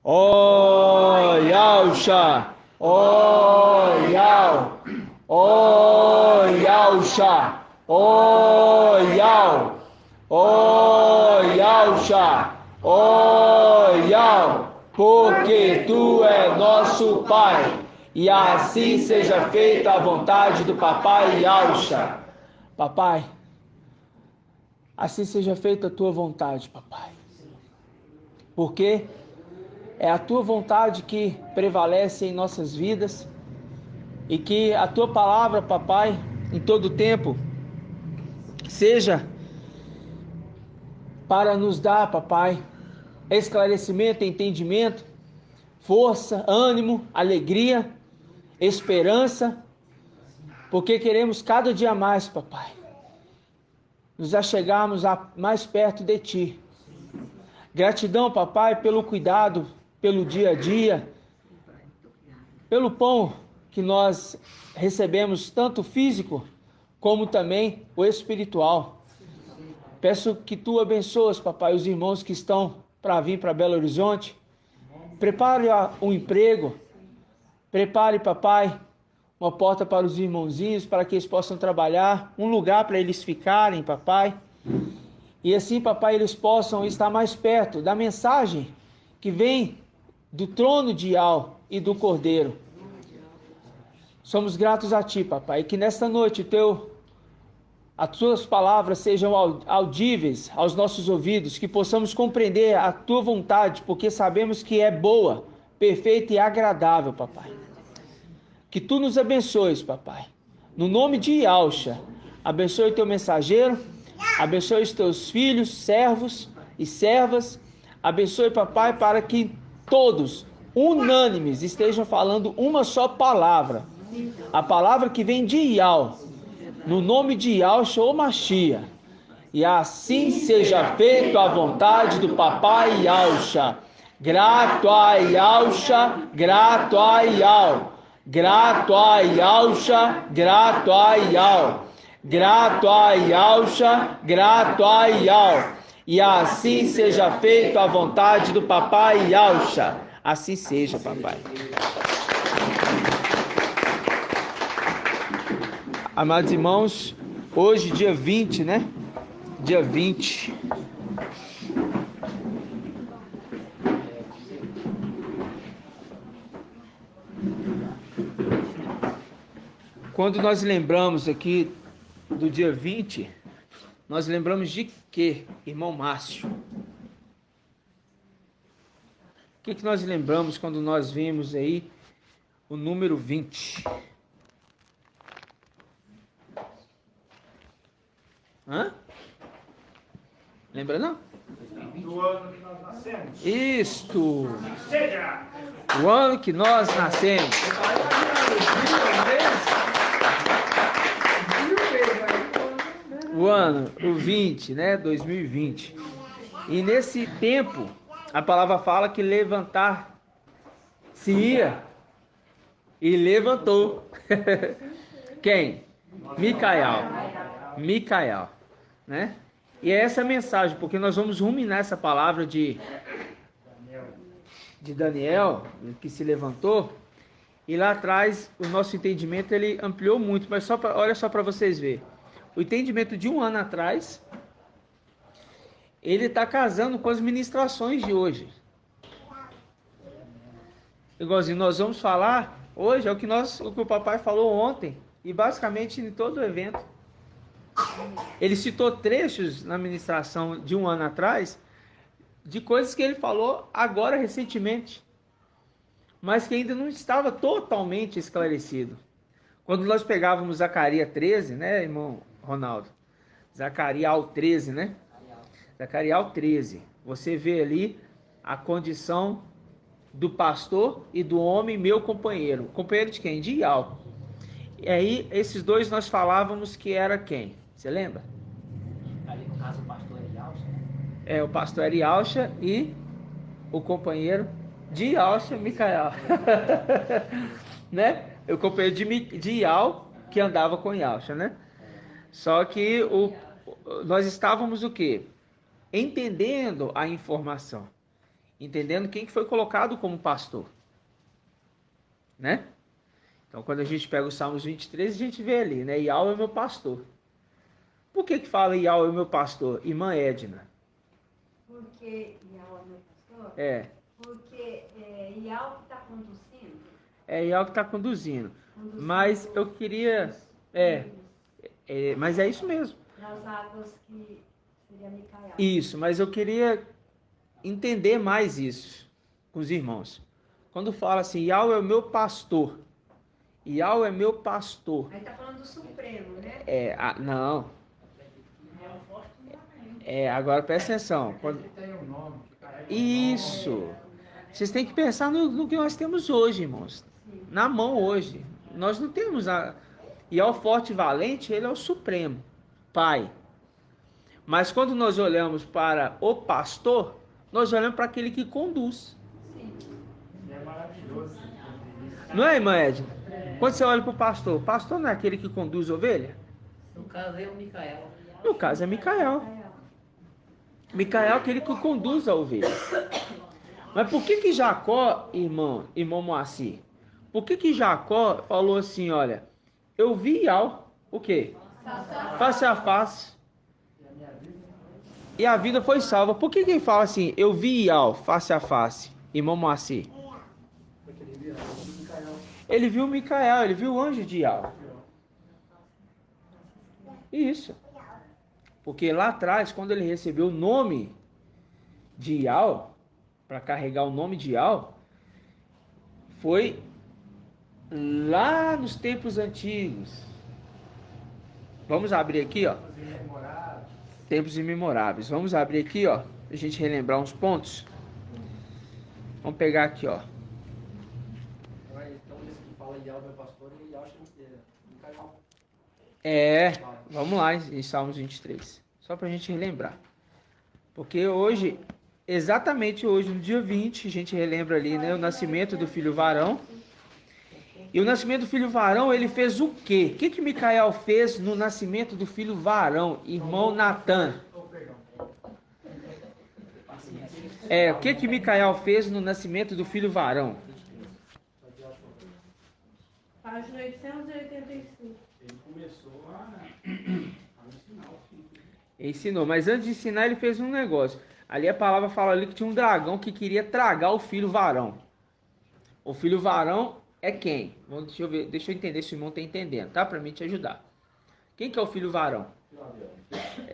Ó Yahusha, ó Yah, ó Yahusha, ó Yah, ó Yahusha, ó Yah, porque tu é nosso Pai, e assim seja feita a vontade do Papai Yahusha. Papai, assim seja feita a tua vontade, papai. Porque é a tua vontade que prevalece em nossas vidas e que a tua palavra, papai, em todo tempo, seja para nos dar, papai, esclarecimento, entendimento, força, ânimo, alegria, esperança, porque queremos cada dia mais, papai, nos achegarmos mais perto de ti. Gratidão, papai, pelo cuidado, pelo dia a dia, pelo pão que nós recebemos, tanto físico como também o espiritual. Peço que tu abençoes, papai, os irmãos que estão para vir para Belo Horizonte. Prepare um emprego, prepare, papai, uma porta para os irmãozinhos, para que eles possam trabalhar, um lugar para eles ficarem, papai. E assim, papai, eles possam estar mais perto da mensagem que vem do trono de Yah e do Cordeiro. Somos gratos a ti, papai, e que nesta noite as tuas palavras sejam audíveis aos nossos ouvidos, que possamos compreender a tua vontade, porque sabemos que é boa, perfeita e agradável, papai. Que tu nos abençoes, papai. No nome de Yahusha, abençoe teu mensageiro, abençoe os teus filhos, servos e servas. Abençoe, papai, para que todos, unânimes, estejam falando uma só palavra. A palavra que vem de Yah, no nome de Yahshua ou Mashiach. E assim seja feito a vontade do papai Yahusha. Grato a Yahusha, grato a Yah. Grato a Yahusha, grato a Yah. Grato a Yahusha, grato a Yah. E assim seja feito a vontade do papai Yahusha. Assim seja, papai. Amados irmãos, hoje dia 20, né? Dia 20. Quando nós lembramos aqui do dia 20, nós lembramos de quê, irmão Márcio? O que nós lembramos quando nós vimos aí o número 20? Hã? Lembra não? Do ano que nós nascemos. Isto! Seja! O ano que nós nascemos. O ano, o 20, né? 2020. E nesse tempo, a palavra fala que levantar-se ia e levantou. Quem? Micael, né? E é essa a mensagem, porque nós vamos ruminar essa palavra de Daniel, que se levantou, e lá atrás o nosso entendimento ele ampliou muito, mas olha só para vocês verem. O entendimento de um ano atrás, ele está casando com as ministrações de hoje. Igualzinho, nós vamos falar hoje, é o que o papai falou ontem, e basicamente em todo o evento. Ele citou trechos na ministração de um ano atrás, de coisas que ele falou agora recentemente, mas que ainda não estava totalmente esclarecido. Quando nós pegávamos Zacarias 13, né, irmão Ronaldo? Zacarias 13, né? Zacarias 13. Você vê ali a condição do pastor e do homem, meu companheiro. Companheiro de quem? De Yah. E aí, esses dois nós falávamos que era quem? Você lembra? Ali no caso o pastor Elialcha, né? É, o pastor Elialcha e o companheiro de Yahusha, Micael. Né? O companheiro de Yah, que andava com Yahusha, né? Só que nós estávamos o quê? Entendendo a informação. entendendo quem que foi colocado como pastor, né? Então, quando a gente pega o Salmos 23, a gente vê ali, né? Yahweh é meu pastor. Por que fala Yahweh é meu pastor? Irmã Edna. Porque Yahweh é meu pastor? É. Porque é Yahweh que está conduzindo. É Yahweh que está conduzindo. Mas eu queria... mas é isso mesmo. Nas águas que seria Micael. Isso, mas eu queria entender mais isso com os irmãos. Quando fala assim, Yahweh é o meu pastor. Yahweh é meu pastor. Aí está falando do Supremo, né? Não. Agora presta atenção. Isso. Vocês têm que pensar no que nós temos hoje, irmãos. Na mão hoje. Nós não temos Yahweh forte e valente, ele é o Supremo, Pai. Mas quando nós olhamos para o pastor, nós olhamos para aquele que conduz. Sim. É maravilhoso. Não é, irmã Edna? Quando você olha para o pastor não é aquele que conduz a ovelha? No caso é o Micael. No caso é Micael. Micael é aquele que conduz a ovelha. Mas por que Jacó, irmão Moacir, por que Jacó falou assim, olha, eu vi Yahweh, o quê? Face a face. E a vida foi salva. Por que ele fala assim, eu vi Yahweh face a face, irmão Moacir? Ele viu Micael, ele viu o anjo de Yahweh. Isso. Porque lá atrás, quando ele recebeu o nome de Yahweh, para carregar o nome de Yahweh, foi lá nos tempos antigos. Vamos abrir aqui, ó. Tempos imemoráveis. Vamos abrir aqui, ó, pra gente relembrar uns pontos. Vamos pegar aqui, ó. Então, esse que fala Yahweh, meu pastor, ele acha que Micael. Vamos lá em Salmos 23. Só pra gente relembrar. Porque hoje, exatamente hoje, no dia 20, a gente relembra ali, né, o nascimento do filho varão. E o nascimento do filho varão, ele fez o quê? O que Micael fez no nascimento do filho varão, irmão Natan? O que Micael fez no nascimento do filho varão? Página 885. Ele começou a ensinar o filho. Ensinou, mas antes de ensinar ele fez um negócio. Ali a palavra fala ali que tinha um dragão que queria tragar o filho varão. O filho varão é quem? Deixa eu entender se o irmão está entendendo, tá? Para mim te ajudar. Quem que é o filho varão?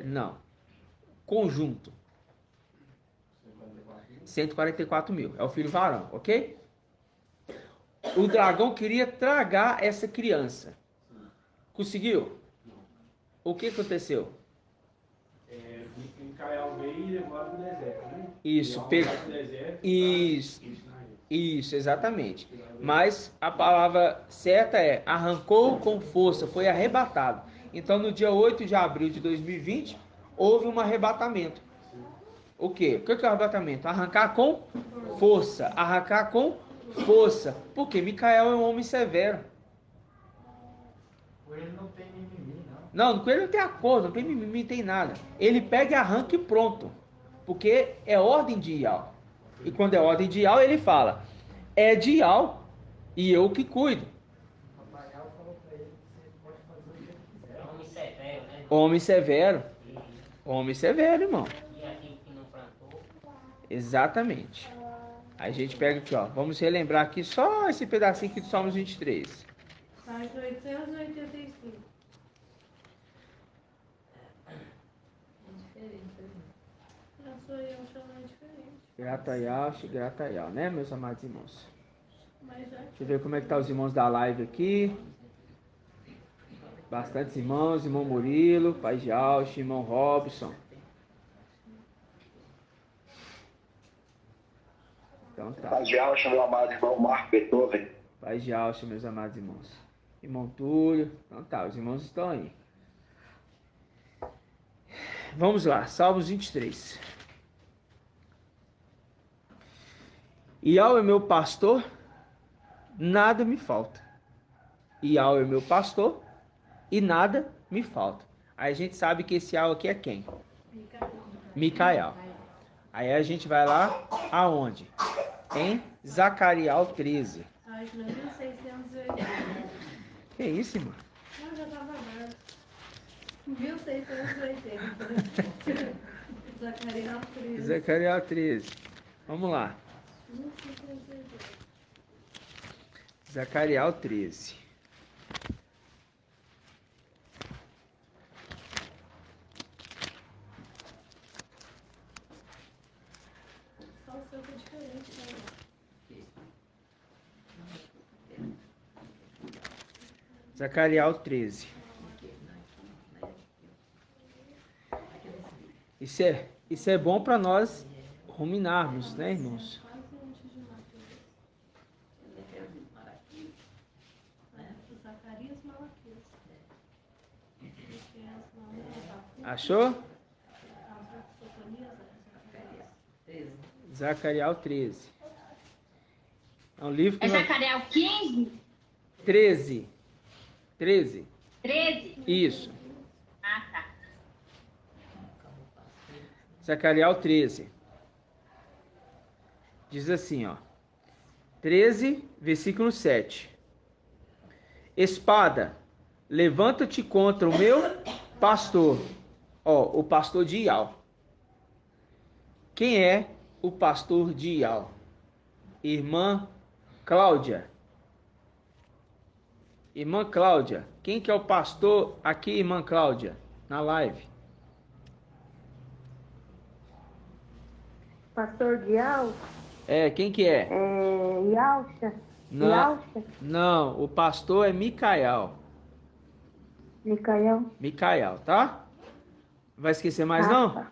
Não. Conjunto. 144 mil. É o filho varão, ok? O dragão queria tragar essa criança. Conseguiu? O que aconteceu? Micael veio e levou para o deserto, né? Isso, Isso. Isso, exatamente. Mas a palavra certa é arrancou com força, foi arrebatado. Então no dia 8 de abril de 2020, houve um arrebatamento. O quê? O que é o arrebatamento? Arrancar com força. Arrancar com força. Porque Micael é um homem severo. Com ele não tem mimimi, não. Não, com ele não tem acordo, não tem mimimi, não tem nada. Ele pega e arranca e pronto. Porque é ordem de Yahweh. E quando é ordem de Yahweh, ele fala, é de Yahweh e eu que cuido. Homem severo, né? Homem severo. Homem severo, irmão. E aquele que não plantou. Exatamente. Aí a gente pega aqui, ó. Vamos relembrar aqui só esse pedacinho aqui do Salmos 23. Página 885. É diferente, né? A sua eu chamo diferente. Grata a Yahweh, né, meus amados irmãos? Mas Deixa eu ver como é que tá os irmãos da live aqui. Bastantes irmãos, irmão Murilo, pai de Alche, irmão Robson. Então tá. Pai de Alche, meu amado irmão Marco Beethoven. Pai de Alche, meus amados irmãos. Irmão Túlio. Então tá, os irmãos estão aí. Vamos lá, Salmos 23. Yahweh é meu pastor, nada me falta. Yahweh é meu pastor e nada me falta. Aí a gente sabe que esse Yahweh aqui é quem? Micael. Aí a gente vai lá aonde? Em Zacarial 13. Página 1680. Que isso, irmão? Não, já estava aberto. 1680. Zacarias 13. Zacarial 13. Vamos lá. 1680. Zacarial 13. Só o seu que é diferente, né? Zacarial 13. Isso é bom para nós ruminarmos, né, irmãos? Quase antes de Mateus. Zacarias Malaquias. Achou? Zacarial 13. É um livro que É nós... Zacarias 15? 13. 13. 13? Isso. Ah, tá. Zacarial 13. Diz assim, ó. 13, versículo 7. Espada, levanta-te contra o meu pastor. Ó, o pastor de Ial. Quem é o pastor de Ial? Irmã Cláudia. Irmã Cláudia. Quem que é o pastor aqui, irmã Cláudia? Na live. Pastor Dial? É, quem que é? Yalcha? Não, Yalcha? não, o pastor é Micael. Micael? Micael, tá? Vai esquecer mais Ah, não? tá.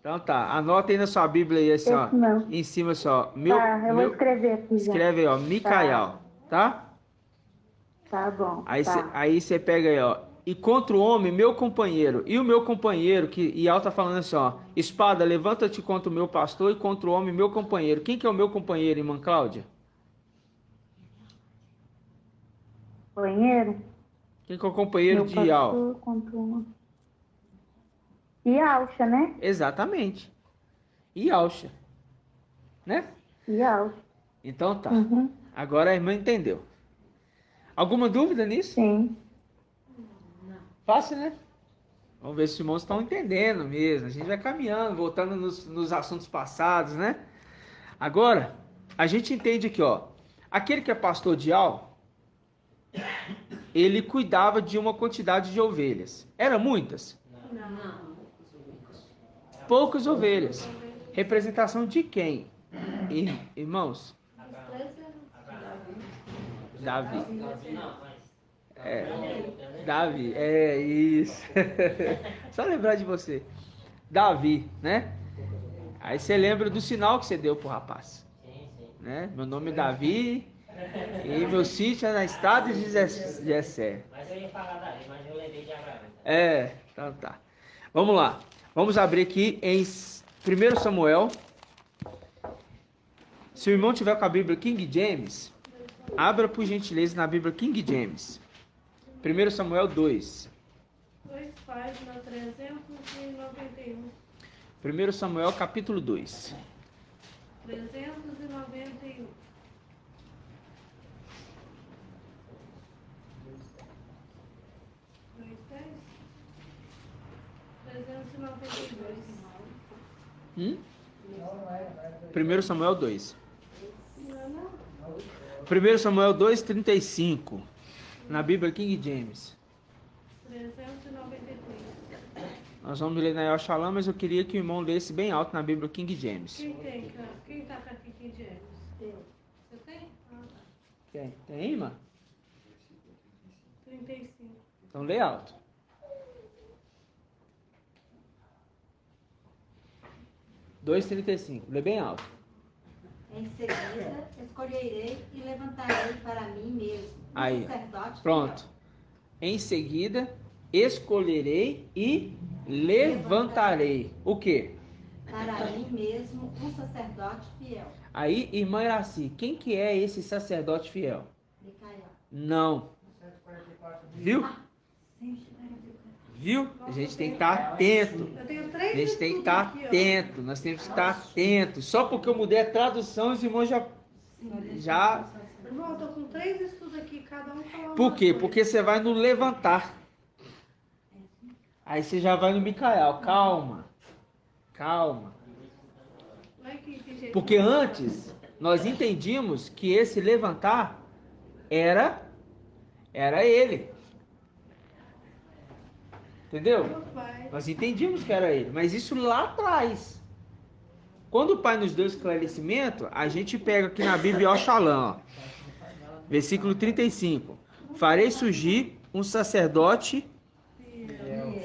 Então tá, anota aí na sua Bíblia aí assim, ó. Esse não. Em cima só. Tá, eu vou escrever aqui já. Escreve aí, ó, Micael, tá? Tá bom, Aí tá. você pega aí, ó. E contra o homem, meu companheiro. E o meu companheiro, que Ial tá falando assim, ó. Espada, levanta-te contra o meu pastor e contra o homem, meu companheiro. Quem que é o meu companheiro, irmã Cláudia? Banheiro? Quem que é o companheiro Meu de Ial? pastor contra uma... Yalcha, né? Exatamente. Ialcha. Né? Yalcha. Então tá. Uhum. Agora a irmã entendeu. Alguma dúvida nisso? Sim. Fácil, né? Vamos ver se os irmãos estão entendendo mesmo. A gente vai caminhando, voltando nos assuntos passados, né? Agora, a gente entende aqui, ó. Aquele que é pastor de Ial, ele cuidava de uma quantidade de ovelhas. Eram muitas? Não. Poucas ovelhas. Representação de quem? Irmãos? Os 13 eram Davi. Davi, é isso. Só lembrar de você. Davi, né? Aí você lembra do sinal que você deu pro rapaz. Né? Meu nome é Davi e meu sítio é na estrada de Jessé. Mas eu ia falar daí, mas eu lembrei de Abraão. É, então tá. Vamos lá. Vamos abrir aqui em 1 Samuel. Se o irmão tiver com a Bíblia King James, abra por gentileza na Bíblia King James. 1 Samuel 2. 2 páginas 391. 1 Samuel capítulo 2. 391. Dois, 392. 1 Samuel 2. Não. 1 Samuel 2, 35. Na Bíblia King James. 393. Nós vamos ler na El Shalom, mas eu queria que o irmão lesse bem alto na Bíblia King James. Quem tá com aqui, King James? Você tem? Ah, tá. Quem? Tem, irmã? 35. Então lê alto. Dois 35. Lê bem alto. Em seguida, escolherei e levantarei para mim mesmo um Aí, sacerdote pronto. Em seguida, escolherei e levantarei. O quê? fiel. Para mim mesmo um sacerdote fiel. Aí, irmã Iraci, quem que é esse sacerdote fiel? Micael. Não. Viu? Viu? A gente tem que estar atento. Eu tenho A 3 gente tem que estar estudos aqui, ó. atento. Nós temos que estar atento. Só porque eu mudei a tradução, os irmãos já... Irmão, eu tô com 3 estudos aqui, cada um falando. Por quê? uma coisa. Porque você vai no levantar. Aí você já vai no Micael. Calma. Calma. Vai que tem gente Porque que- antes nós entendíamos que esse levantar era ele. Entendeu? Meu pai. Nós entendíamos que era ele, mas isso lá atrás. Quando o Pai nos deu esclarecimento, a gente pega aqui na Bíblia Oxalã, ó, versículo 35. Farei surgir um sacerdote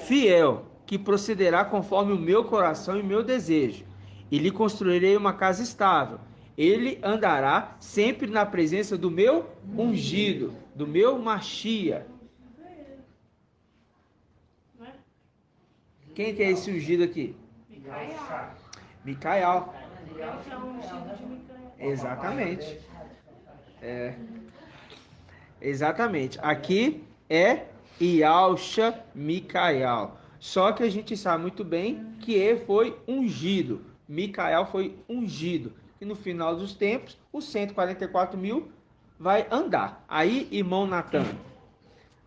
fiel, que procederá conforme o meu coração e o meu desejo, e lhe construirei uma casa estável. Ele andará sempre na presença do meu ungido, do meu Machia. Não é? Quem que é esse ungido aqui? Micael. Micael. Micael que é um ungido de Micael. Exatamente. Exatamente. Aqui é Yalcha Micael. Só que a gente sabe muito bem que ele foi ungido. Micael foi ungido. E no final dos tempos, os 144.000 vai andar. Aí, irmão Natan,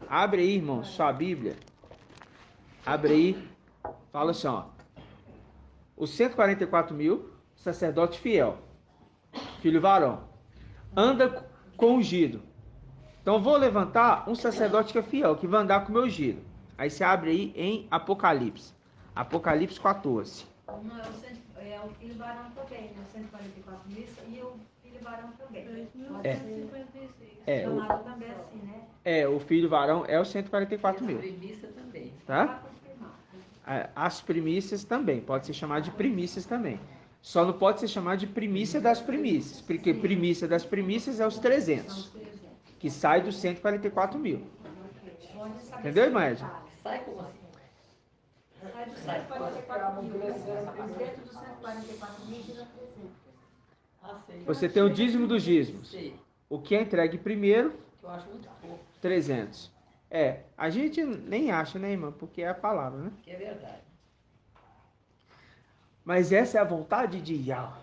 abre aí, irmão, sua Bíblia. Abre aí. Fala assim, ó. Os 144.000, sacerdote fiel, filho varão, anda com ungido. Então eu vou levantar um sacerdote que é fiel, que vai andar com o meu ungido. Aí você abre aí em Apocalipse. Apocalipse 14. Não, é o filho varão também, né? 144 mil e o filho varão também. 2.156. É, o, Chamado também assim, né? o filho varão é os 144.000, Premissa também. tá? Pra confirmar. As primícias também, pode ser chamado de primícias também. Só não pode ser chamado de primícia das primícias, porque primícia das primícias é os 300, que sai dos 144.000. Pode saber Entendeu, se irmã Edna? tá. Sai como assim? Sai dos 144 mil. Dentro dos 144 mil, tira 300. Ah, sei. Você tem o dízimo dos dízimos. Sei. O que é entregue primeiro, Que eu acho muito pouco, 300. A gente nem acha, né, irmã? Porque é a palavra, né? que é verdade. Mas essa é a vontade de Yahweh.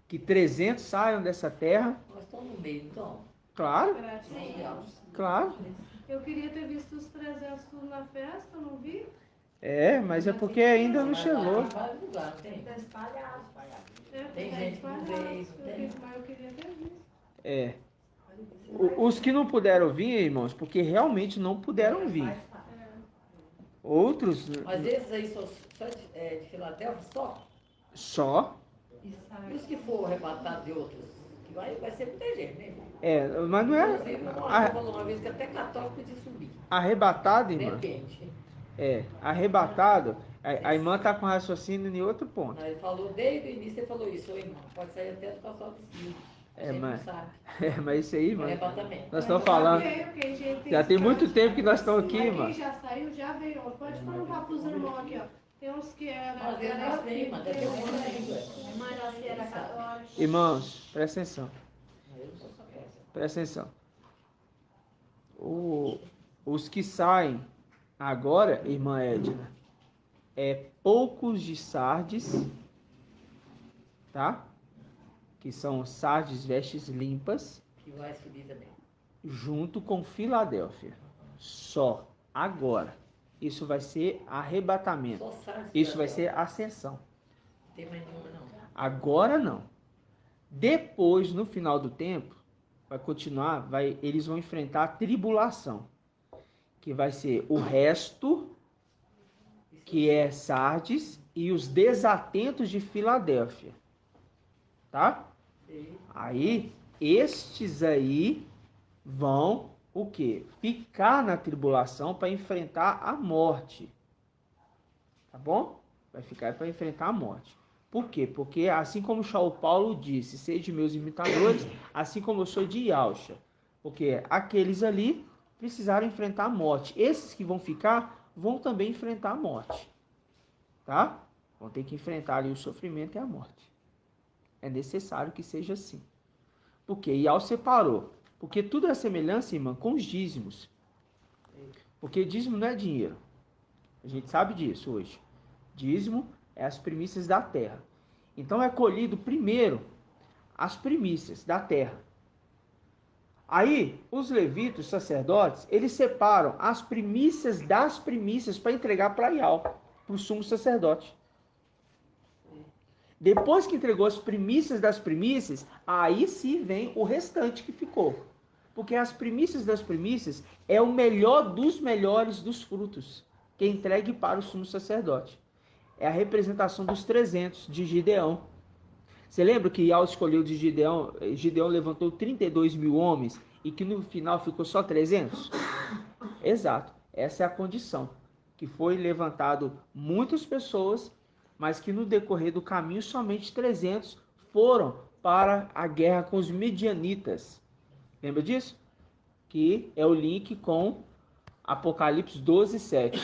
Que 300 saiam dessa terra. Nós estamos no meio, então. Claro, Legal. claro. Eu queria ter visto os 300 tudo na festa, não vi. Mas é porque ainda não chegou. Em vários lugares, não tem? Tá espalhado. Tem gente que não veio, não tem? Mas eu queria ter visto. Os que não puderam vir, irmãos, porque realmente não puderam vir. Outros, Mas esses aí só de Filadélfia, só? só. E os que for arrebatados de outros? Que vai ser muita gente, né, irmão? Mas não Inclusive, é. meu irmão falou uma vez que até católico podia subir. Arrebatado, irmã. Depende. Arrebatado. A irmã tá com raciocínio em outro ponto. Aí ele falou, desde o início ele falou isso, ô irmão, pode sair até do pessoal do Ciro. A gente mas- não sabe. Mas isso aí, irmã. Arrebatamento. Nós estamos falando. Ok, gente, Já tem esse muito caso. tempo que nós estamos aqui, Aqui irmã. já saiu, já veio. Pode perguntar pros irmãos aqui, ó. Tem uns que era. Às vezes nós tem, mas deve ter um monte ainda. Mãe nossa era católica. Irmãos, presta atenção. Eu não sou só peça. Presta atenção. Os que saem agora, irmã Edna, poucos de Sardes, tá? Que são Sardes vestes limpas, Que vai subir também. junto com Filadélfia. Só agora. Isso vai ser arrebatamento. Só Sardes. Isso vai ser ascensão. Não tem mais nenhuma, não. Agora não. Depois, no final do tempo, vai continuar, eles vão enfrentar a tribulação, que vai ser o resto, que é Sardes, e os desatentos de Filadélfia. Tá? Sei. Aí, estes aí vão o quê? Ficar na tribulação para enfrentar a morte. Tá bom? Vai ficar para enfrentar a morte. Por quê? Porque assim como Paulo disse, sede meus imitadores, assim como eu sou de Yalcha. Porque aqueles ali precisaram enfrentar a morte. Esses que vão ficar, vão também enfrentar a morte. Tá? Vão ter que enfrentar ali o sofrimento e a morte. É necessário que seja assim. Porque Yal separou. Porque tudo é semelhança, irmã, com os dízimos. Porque dízimo não é dinheiro. A gente sabe disso hoje. Dízimo é as primícias da terra. Então é colhido primeiro as primícias da terra. Aí, os levitas, os sacerdotes, eles separam as primícias das primícias para entregar para Ial, para o sumo sacerdote. Depois que entregou as primícias das primícias, aí sim vem o restante que ficou. Porque as primícias das primícias é o melhor dos melhores dos frutos, que é entregue para o sumo sacerdote. É a representação dos 300 de Gideão. Você lembra que Ial escolheu de Gideão, Gideão levantou 32 mil homens e que no final ficou só 300? Exato, essa é a condição. Que foi levantado muitas pessoas, mas que no decorrer do caminho somente 300 foram para a guerra com os medianitas. Lembra disso? Que é o link com Apocalipse 12, 7.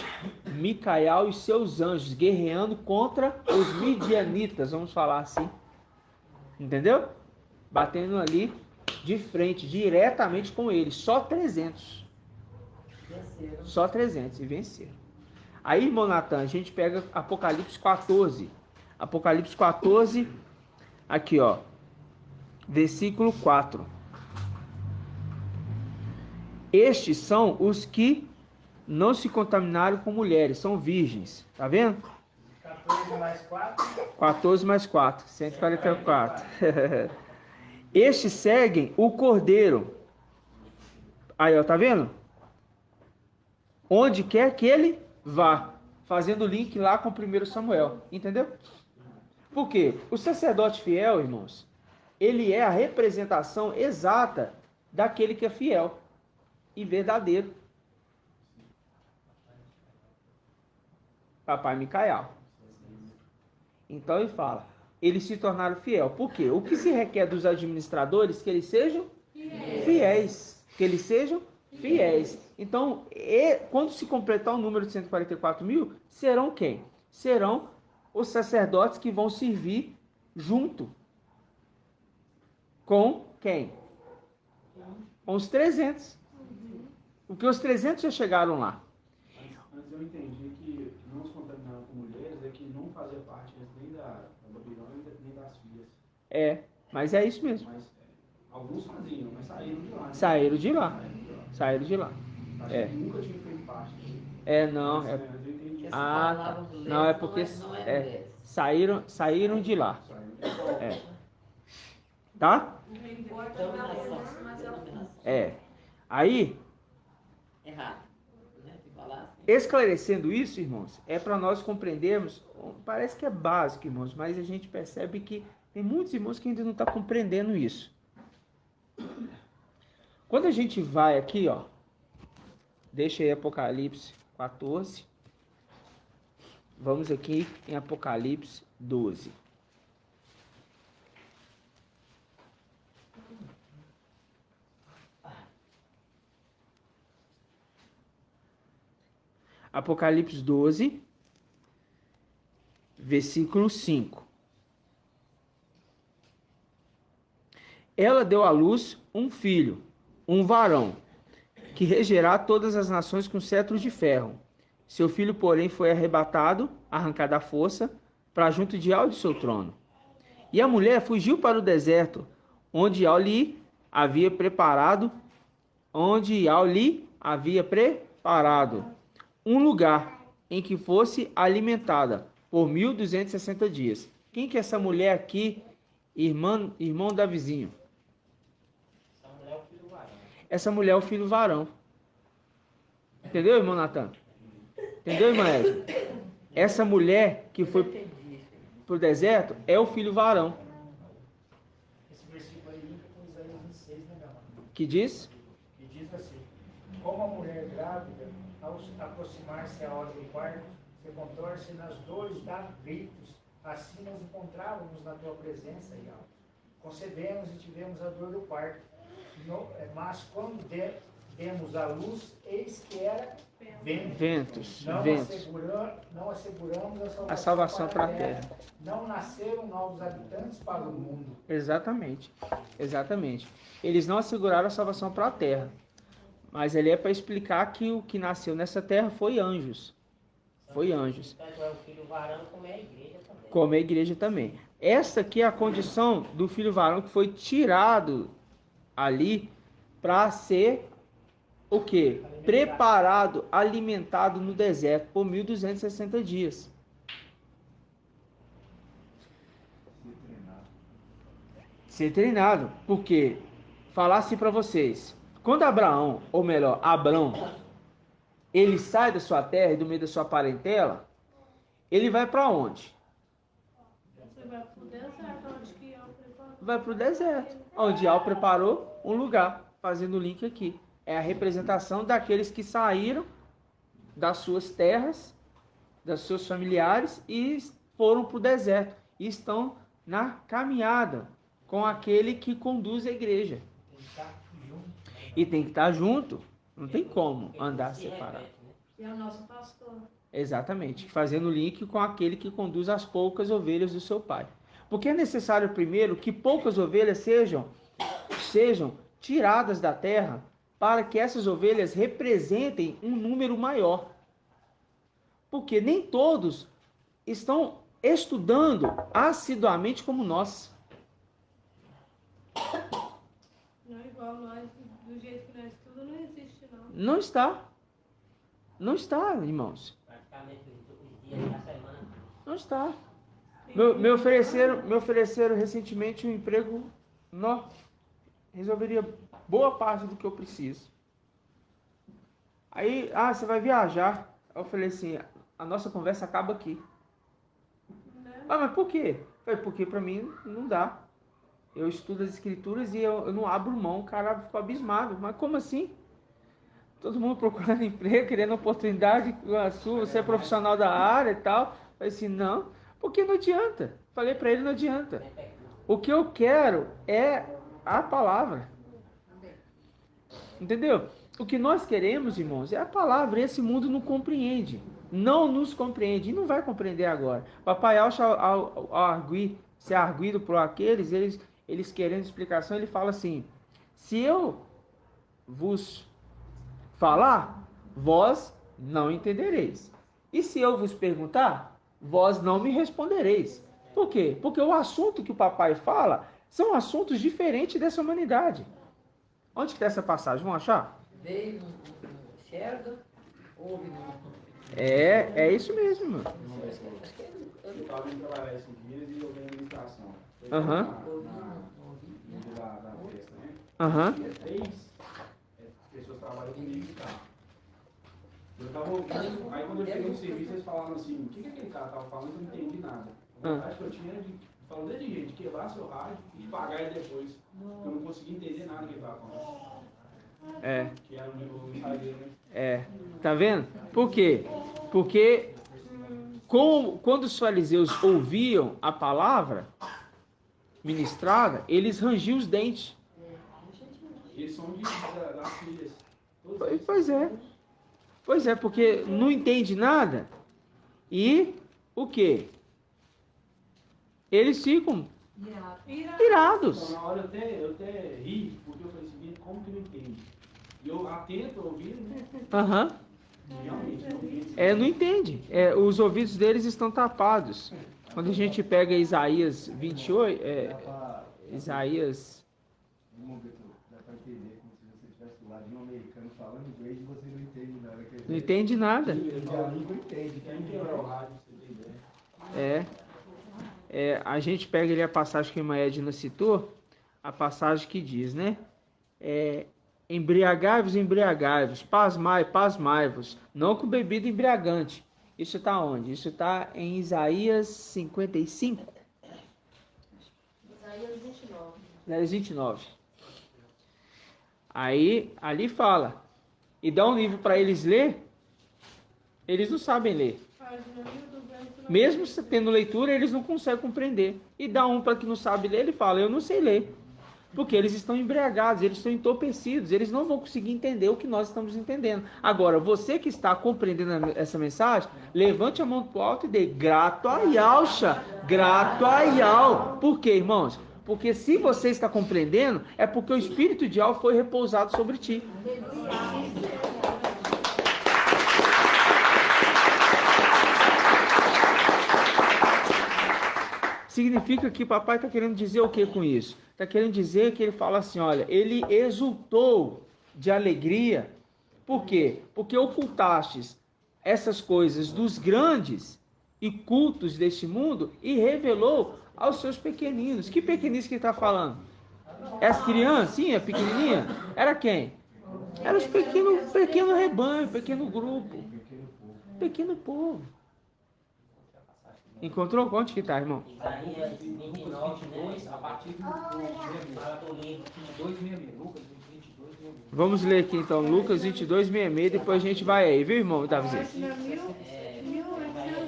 Micael e seus anjos guerreando contra os midianitas, vamos falar assim. Entendeu? Batendo ali de frente, diretamente com eles. Só 300. Venceram. Só 300 e venceram. Aí, irmão Natan, a gente pega Apocalipse 14. Apocalipse 14, aqui ó, versículo 4. Estes são os que não se contaminaram com mulheres, são virgens. Tá vendo? 14 mais 4. 14 mais 4, 144. Estes seguem o Cordeiro. Aí, ó, tá vendo? Onde quer que ele vá. Fazendo link lá com o 1 Samuel. Entendeu? Por quê? O sacerdote fiel, irmãos, ele é a representação exata daquele que é fiel e verdadeiro. Papai Micael. Então ele fala, eles se tornaram fiel. Por quê? O que se requer dos administradores? Que eles sejam fiéis. Que eles sejam fiéis. Então, quando se completar o número de 144 mil, serão quem? Serão os sacerdotes que vão servir junto com quem? Com os 300. Porque os 300 já chegaram lá. Antes eu entendi que não se contaminaram com mulheres é que não fazia parte nem da Babilônia nem das filhas. É, mas é isso mesmo. Mas alguns faziam, mas saíram de lá. Né? Saíram de lá. Saíram de lá. Acho É. que nunca tinha feito parte. Não. Mas, eu entendi. Essa Ah, palavra do não, é leite porque não é mulheres. saíram de lá. Saíram de lá. Tá? Não importa a Dominação. doença, mas ela É. Aí, Errado. Né? Se falar assim. esclarecendo isso, irmãos, é para nós compreendermos, parece que é básico, irmãos, mas a gente percebe que tem muitos irmãos que ainda não estão compreendendo isso. Quando a gente vai aqui, ó, deixa aí Apocalipse 14, vamos aqui em Apocalipse 12. Apocalipse 12, versículo 5. Ela deu à luz um filho, um varão, que regerá todas as nações com cetro de ferro. Seu filho, porém, foi arrebatado, arrancado à força, para junto de Ial de seu trono. E a mulher fugiu para o deserto, onde Ial lhe havia preparado, um lugar em que fosse alimentada por 1.260 dias. Quem que é essa mulher aqui, irmão da vizinho? Essa mulher é o filho varão. Entendeu, irmão Natan? Entendeu, irmã Edna? Essa mulher que foi para o deserto é o filho varão. Esse versículo aí linka com Isaías 26, né, meu irmão? Que diz? Que diz assim: como a mulher grávida, ao aproximar-se a hora do parto, se contorce nas dores da gritos, assim nos encontrávamos na tua presença, Ial. Concebemos e tivemos a dor do parto. Mas quando demos a luz, eis que era Ventos. Não asseguramos A salvação para a terra. Não nasceram novos habitantes para o mundo. Exatamente. Eles não asseguraram a salvação para a terra. Mas ali é para explicar que o que nasceu nessa terra foi anjos. Foi anjos. Então, é o filho varão como é a igreja também. Como a igreja também. Essa aqui é a condição do filho varão que foi tirado ali para ser o quê? Preparado, alimentado no deserto por 1260 dias. Ser treinado. Porque, falar assim para vocês, quando Abraão, ou melhor, Abrão, ele sai da sua terra e do meio da sua parentela, ele vai para onde? Você vai pro deserto, onde que Al preparou. Vai para o deserto, onde Al preparou um lugar, fazendo o link aqui. É a representação daqueles que saíram das suas terras, dos seus familiares e foram para o deserto. E estão na caminhada com aquele que conduz a igreja. E tem que estar junto. Não tem como andar separado. E é o nosso pastor. Exatamente. Fazendo link com aquele que conduz as poucas ovelhas do seu pai. Porque é necessário primeiro que poucas ovelhas sejam tiradas da terra para que essas ovelhas representem um número maior. Porque nem todos estão estudando assiduamente como nós. Não é igual nós, do jeito que nós estudamos, não existe não. Não está. Não está, irmãos. Praticamente os dias da semana. Não está. Me ofereceram recentemente um emprego, não, resolveria boa parte do que eu preciso. Aí, você vai viajar. Eu falei assim, a nossa conversa acaba aqui. Mas por quê? Eu falei, porque para mim não dá. Eu estudo as escrituras e eu não abro mão. O cara ficou abismado. Mas como assim? Todo mundo procurando emprego, querendo oportunidade, você é profissional da área e tal. Eu falei assim, não, porque não adianta. Falei para ele, não adianta. O que eu quero é a palavra. Entendeu? O que nós queremos, irmãos, é a palavra. Esse mundo não compreende. Não nos compreende. E não vai compreender agora. Papai Alcha, ser arguido por aqueles, eles querendo explicação, ele fala assim, se eu vos falar, vós não entendereis. E se eu vos perguntar, vós não me respondereis. Por quê? Porque o assunto que o papai fala são assuntos diferentes dessa humanidade. Onde que está essa passagem? Vamos achar? Veio no Sherda, houve no... É isso mesmo, mano. Eu estava indo trabalhar esses dias e eu venho administração. Aham. Da festa, né? Aham. E 3 pessoas trabalham comigo e tal. Eu estava ouvindo, aí quando eu cheguei no serviço, eles falaram assim, o que aquele cara estava falando, eu não entendi nada. A vontade que eu tinha de, falando desse jeito, de quebrar seu rádio e pagar ele depois. Eu não conseguia entender nada que ele estava falando. Que era o ensaio dele, né? Tá vendo? Por quê? Porque quando os fariseus ouviam a palavra ministrada, eles rangiam os dentes. Eles são das filhas. Pois é, porque não entende nada e o quê? Eles ficam irados. Então, na hora eu até ri, porque eu falei assim, como que não entende? E eu atento, ouvindo, né? Aham. Realmente não entende. Não entende. Os ouvidos deles estão tapados. Quando a gente pega Isaías 28, Isaías... Dá para entender como se você estivesse do lado de um americano falando inglês e você não entende nada. Não entende nada. A língua entende. Quem quebrar o rádio, você tem ideia. A gente pega ali a passagem que a Edna citou, a passagem que diz, né? Embriagai-vos, embriagai-vos, pasmai-vos, não com bebida embriagante. Isso está onde? Isso está em Isaías 55. Isaías 29. Isaías 29. Aí, ali fala. E dá um livro para eles ler, eles não sabem ler. Mesmo tendo leitura, eles não conseguem compreender. E dá um para que não sabe ler, ele fala, eu não sei ler. Porque eles estão embriagados, eles estão entorpecidos, eles não vão conseguir entender o que nós estamos entendendo. Agora, você que está compreendendo essa mensagem, levante a mão para o alto e dê grato a Yalcha, grato a Yal. Por quê, irmãos? Porque se você está compreendendo, é porque o espírito de Yahweh foi repousado sobre ti. Significa que papai está querendo dizer o que com isso? Está querendo dizer que ele fala assim, olha, ele exultou de alegria. Por quê? Porque ocultastes essas coisas dos grandes e cultos deste mundo e revelou aos seus pequeninos. Que pequeninos que ele está falando? É as criancinhas, pequenininha? Era quem? Era os pequeno rebanho, pequeno grupo, pequeno povo. Encontrou? Onde que está, irmão? Isaías 29, 2, a partir do 22, Lucas 22, 66. Vamos ler aqui então, Lucas 22, 66, depois a gente vai aí, viu, irmão, Davizinho? Página 1830.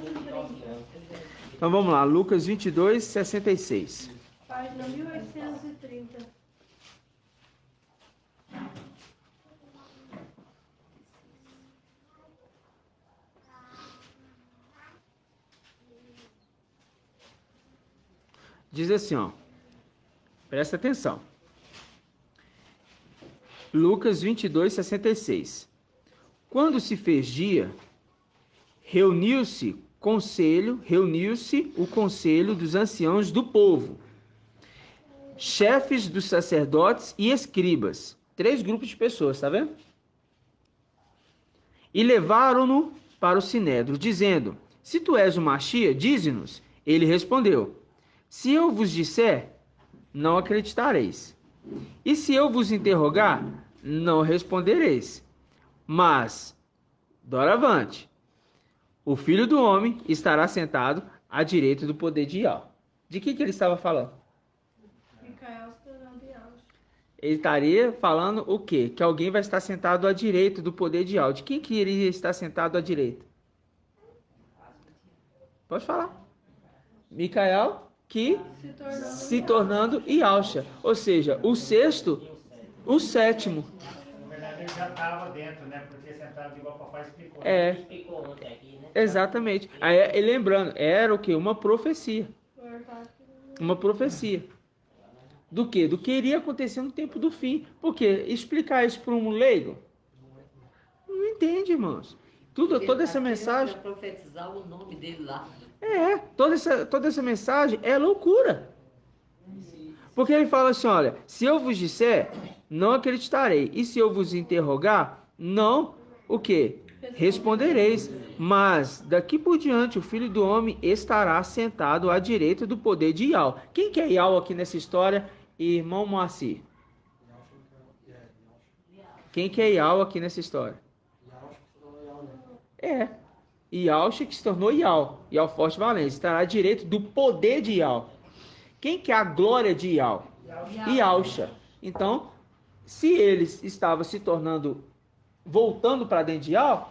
Então vamos lá, Lucas 22, 66. Página 1830. Diz assim, ó, presta atenção. Lucas 22, 66. Quando se fez dia, reuniu-se o conselho dos anciãos do povo, chefes dos sacerdotes e escribas. 3 grupos de pessoas, tá vendo? E levaram-no para o sinédrio, dizendo, se tu és o Machia, dize-nos. Ele respondeu, se eu vos disser, não acreditareis. E se eu vos interrogar, não respondereis. Mas, doravante, o Filho do Homem estará sentado à direita do poder de Yahweh. De que ele estava falando? Micael se tornando Yahweh. Ele estaria falando o quê? Que alguém vai estar sentado à direita do poder de Yahweh. De quem que iria estar sentado à direita? Pode falar. Micael, que se tornando Yahweh. Ou seja, o sexto, o sétimo. Na verdade, ele já estava dentro, né? Porque sentado igual o papai explicou. É. Explicou ontem aqui, né? Exatamente. Aí, lembrando, era o quê? Uma profecia. Uma profecia. Do quê? Do que iria acontecer no tempo do fim. Por quê? Explicar isso para um leigo? Não entende, irmãos. Toda essa mensagem... Para profetizar o nome dele lá. Toda essa mensagem é loucura. Porque ele fala assim, olha, se eu vos disser, não acreditarei. E se eu vos interrogar, não, o quê? Respondereis. Mas, daqui por diante, o Filho do Homem estará sentado à direita do poder de Yahweh. Quem que é Yahweh aqui nessa história, irmão Moacir? Quem que é Yahweh aqui nessa história? Yahweh que se tornou Yahweh Forte Valência, estará à direita do poder de Yahweh. Quem que é a glória de Yahweh? Yahweh. Então, se eles estavam se tornando, voltando para dentro de Yahweh,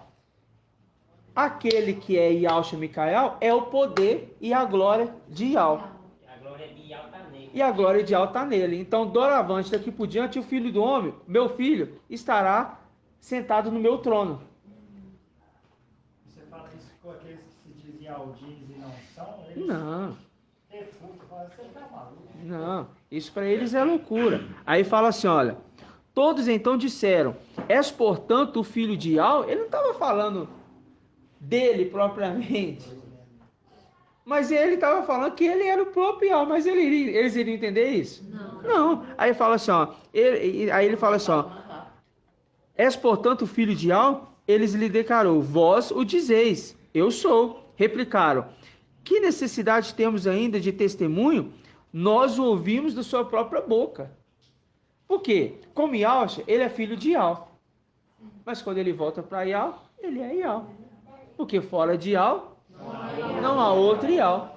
aquele que é Yahweh Micael é o poder e a glória de Yahweh. A glória de Yahweh está nele. E a glória de Yahweh está nele. Então, doravante, daqui por diante, o Filho do Homem, meu filho, estará sentado no meu trono. Você fala isso com aqueles que se dizem Aldines e não são? Eles Não. refutam, falam, você tá maluco? Não, isso para eles é loucura. Aí fala assim, olha, todos então disseram, és portanto o filho de Yahweh? Ele não estava falando dele propriamente, mas ele estava falando que ele era o próprio Yahweh, mas eles iriam entender isso? Não. Aí fala assim, ó, ele fala assim, ó, és portanto o filho de Yahweh? Eles lhe declarou, vós o dizeis, eu sou. Replicaram, que necessidade temos ainda de testemunho? Nós o ouvimos da sua própria boca. Por quê? Como Yahweh, ele é filho de Yahweh. Mas quando ele volta para Yahweh, ele é Yahweh. Porque fora de Yahweh, não há outro Yahweh.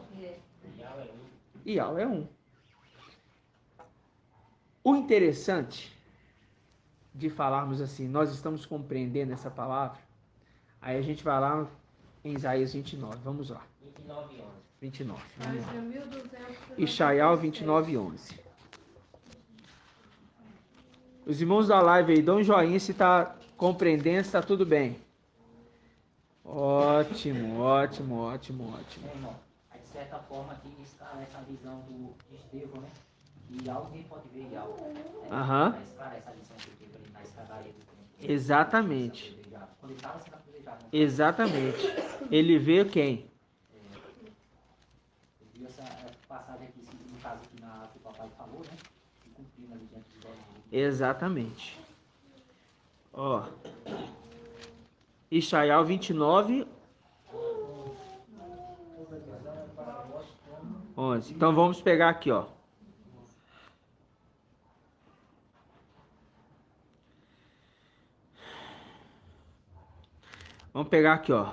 Yahweh é um. O interessante de falarmos assim, nós estamos compreendendo essa palavra, aí a gente vai lá em Isaías 29, vamos lá. 29. Vamos lá. Ishaial 29, 11. Os irmãos da live aí, dão um joinha se está compreendendo, se está tudo bem. Ótimo. Irmão, de certa forma aqui está essa visão de Estevão, né? E alguém pode ver algo. Aham. Esclarece a lição que ele na escadaria. Exatamente. Quando ele estava sendo apedrejado. Exatamente. Ele vê quem? Eu vi essa passagem aqui, no caso aqui que o papai falou, né? E cumprindo ali diante dos olhos dele. Exatamente. Ó. Isaías 29, 11. Então vamos pegar aqui, ó. Vamos pegar aqui, ó.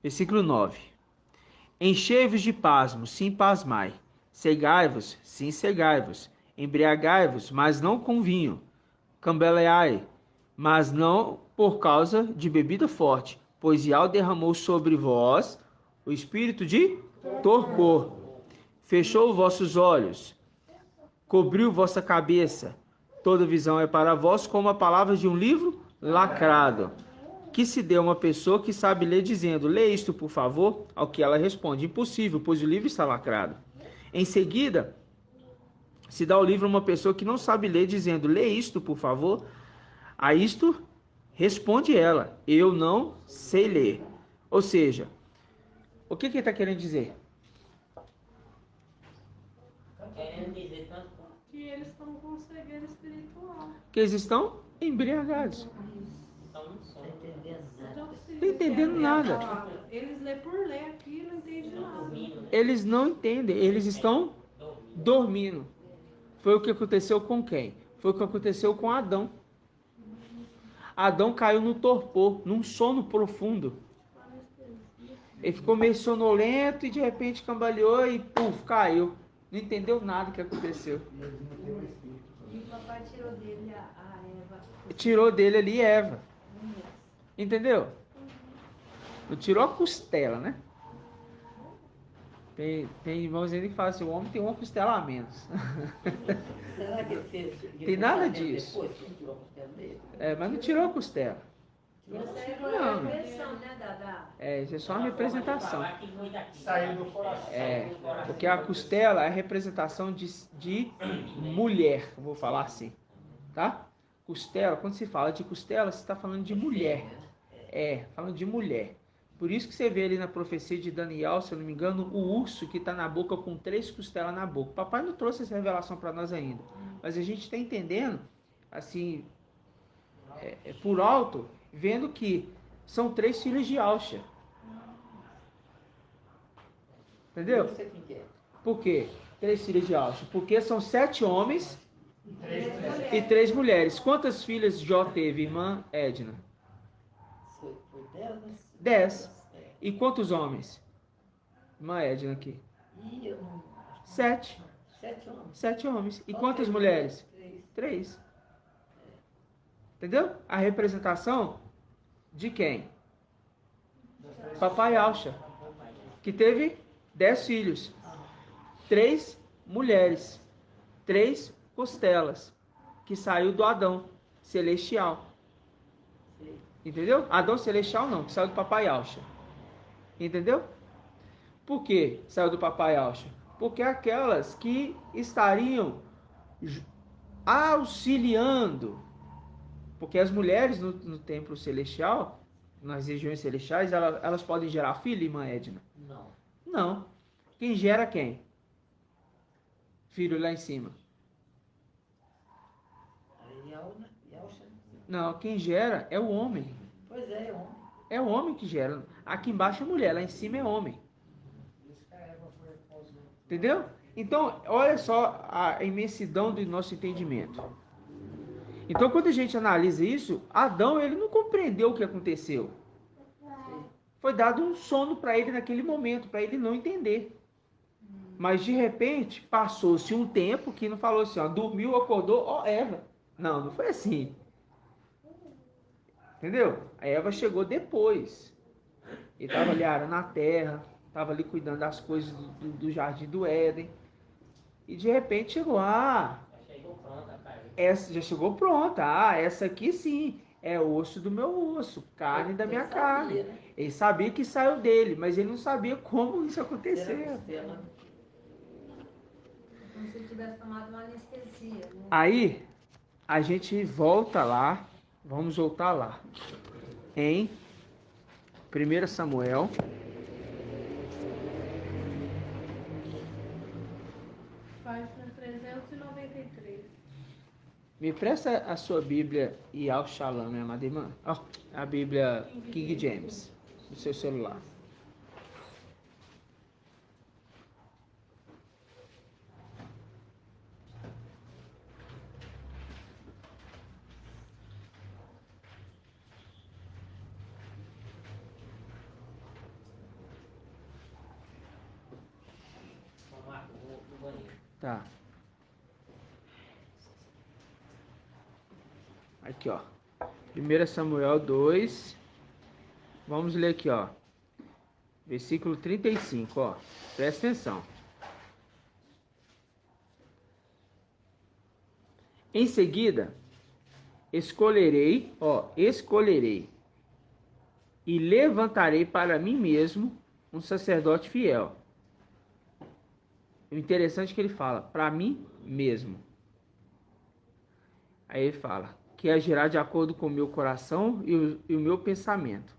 Versículo 9. Enchei-vos de pasmo, sim pasmai. Cegai-vos, sim cegai-vos. Embriagai-vos, mas não com vinho. Cambaleai, mas não por causa de bebida forte, pois Ial derramou sobre vós o espírito de torpor. Fechou vossos olhos, cobriu vossa cabeça. Toda visão é para vós como a palavra de um livro lacrado, que se deu a uma pessoa que sabe ler, dizendo: lê isto, por favor. Ao que ela responde: impossível, pois o livro está lacrado. Em seguida, se dá o livro a uma pessoa que não sabe ler, dizendo: lê isto, por favor. A isto responde ela: eu não sei ler. Ou seja, o que ele está querendo dizer? Querendo dizer tanto Que eles estão com cegueira espiritual. Que eles estão embriagados. estão no sono. Então, se Não entendendo nada. eles lê por ler aqui, não entendem nada. Dormindo, né? Eles não entendem, eles estão dormindo. Foi o que aconteceu com quem? Foi o que aconteceu com Adão. Adão caiu no torpor, num sono profundo. Ele ficou meio sonolento e de repente cambaleou e puf, caiu. Não entendeu nada que aconteceu. E o papai tirou dele a Eva. Tirou dele ali Eva. Entendeu? Não tirou a costela, né? Tem irmãos ainda que falam assim: o homem tem uma costela a menos. Será que ele fez? Tem nada disso. Depois que ele tirou a costela dele? Mas não tirou a costela. Isso é Não. uma repressão, né, Dada? Isso é só uma representação. Saiu do coração. Porque a costela é a representação de mulher, vou falar assim, tá? Costela, quando se fala de costela, você está falando de mulher. Falando de mulher. Por isso que você vê ali na profecia de Daniel, se eu não me engano, o urso que está na boca com 3 costelas na boca. Papai não trouxe essa revelação para nós ainda, mas a gente está entendendo, assim, por alto, vendo que são 3 filhos de Alxa. Entendeu? Por quê? 3 filhos de Alxa. Porque são 7 homens e 3 mulheres. Quantas filhas Jó teve, irmã Edna? 10. E quantos homens? Irmã Edna aqui. 7. 7 homens. E quantas mulheres? 3. Entendeu? A representação de quem? Papai Alxa, que teve 10 filhos, 3 mulheres, 3 costelas, que saiu do Adão celestial. Entendeu? Adão celestial não, que saiu do papai Alxa. Entendeu? Por que saiu do papai Alxa? Porque aquelas que estariam auxiliando. Porque as mulheres no templo celestial, nas regiões celestiais, elas podem gerar filho, irmã Edna? Não. Quem gera quem? Filho lá em cima. Não, quem gera é o homem. Pois é homem. É o homem que gera. Aqui embaixo é mulher, lá em cima é homem. Entendeu? Então, olha só a imensidão do nosso entendimento. Então, quando a gente analisa isso, Adão, ele não compreendeu o que aconteceu. Foi dado um sono para ele naquele momento, para ele não entender. Mas, de repente, passou-se um tempo que não falou assim, ó, dormiu, acordou, ó, Eva. Não foi assim. Entendeu? A Eva chegou depois. Ele estava ali arando a terra, estava ali cuidando das coisas do jardim do Éden. E, de repente, chegou, essa já chegou pronta. Essa aqui sim, é osso do meu osso, carne da minha carne. Né? Ele sabia que saiu dele, mas ele não sabia como isso aconteceu. Então, se tivesse tomado uma anestesia, né? Aí, a gente volta lá, vamos voltar lá, em 1 Samuel, Página 393. me presta a sua Bíblia e ao Shalom, minha amada irmã. Ó, a Bíblia King James, no seu celular. Ô, Marco, vou no banheiro. Tá. Aqui, ó. 1 Samuel 2. Vamos ler aqui, ó. Versículo 35, ó. Presta atenção. Em seguida, escolherei e levantarei para mim mesmo um sacerdote fiel. O interessante é que ele fala, para mim mesmo. Aí ele fala, que agirá de acordo com o meu coração e o meu pensamento.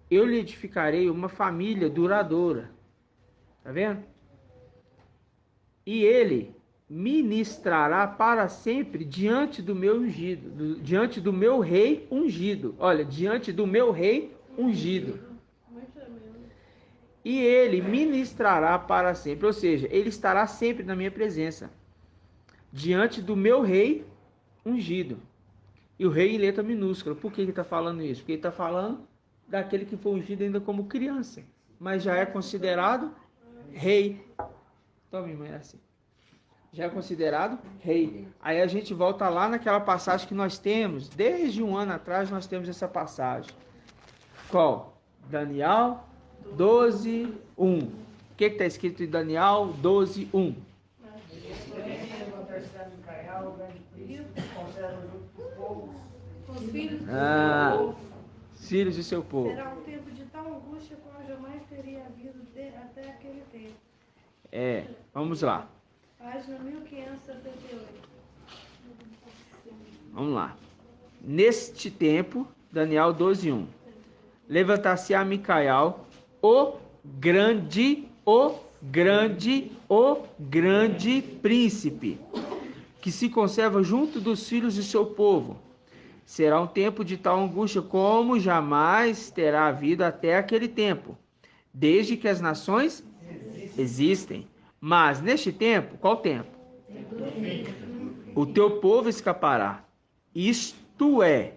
Eu lhe edificarei uma família duradoura. Tá vendo? E ele ministrará para sempre diante do meu ungido, diante do meu rei ungido. Olha, diante do meu rei ungido. E ele ministrará para sempre, ou seja, ele estará sempre na minha presença, diante do meu rei ungido. E o rei em letra minúscula. Por que ele está falando isso? Porque ele está falando daquele que foi ungido ainda como criança, mas já é considerado rei. Então, minha mãe, é assim. Já é considerado rei. Aí a gente volta lá naquela passagem que nós temos, desde um ano atrás nós temos essa passagem. Qual? Daniel 12, 1. O que está escrito em Daniel 12, 1? Os filhos do Ah, seu povo. filhos do seu povo. Será um tempo de tal angústia como jamais teria havido até aquele tempo. É, vamos lá. Página 1578. Vamos lá. Neste tempo, Daniel 12, 1. Levantar-se-á Micael, o grande príncipe, que se conserva junto dos filhos de seu povo. Será um tempo de tal angústia como jamais terá havido até aquele tempo, desde que as nações existem. Mas neste tempo, qual tempo? O teu povo escapará. Isto é,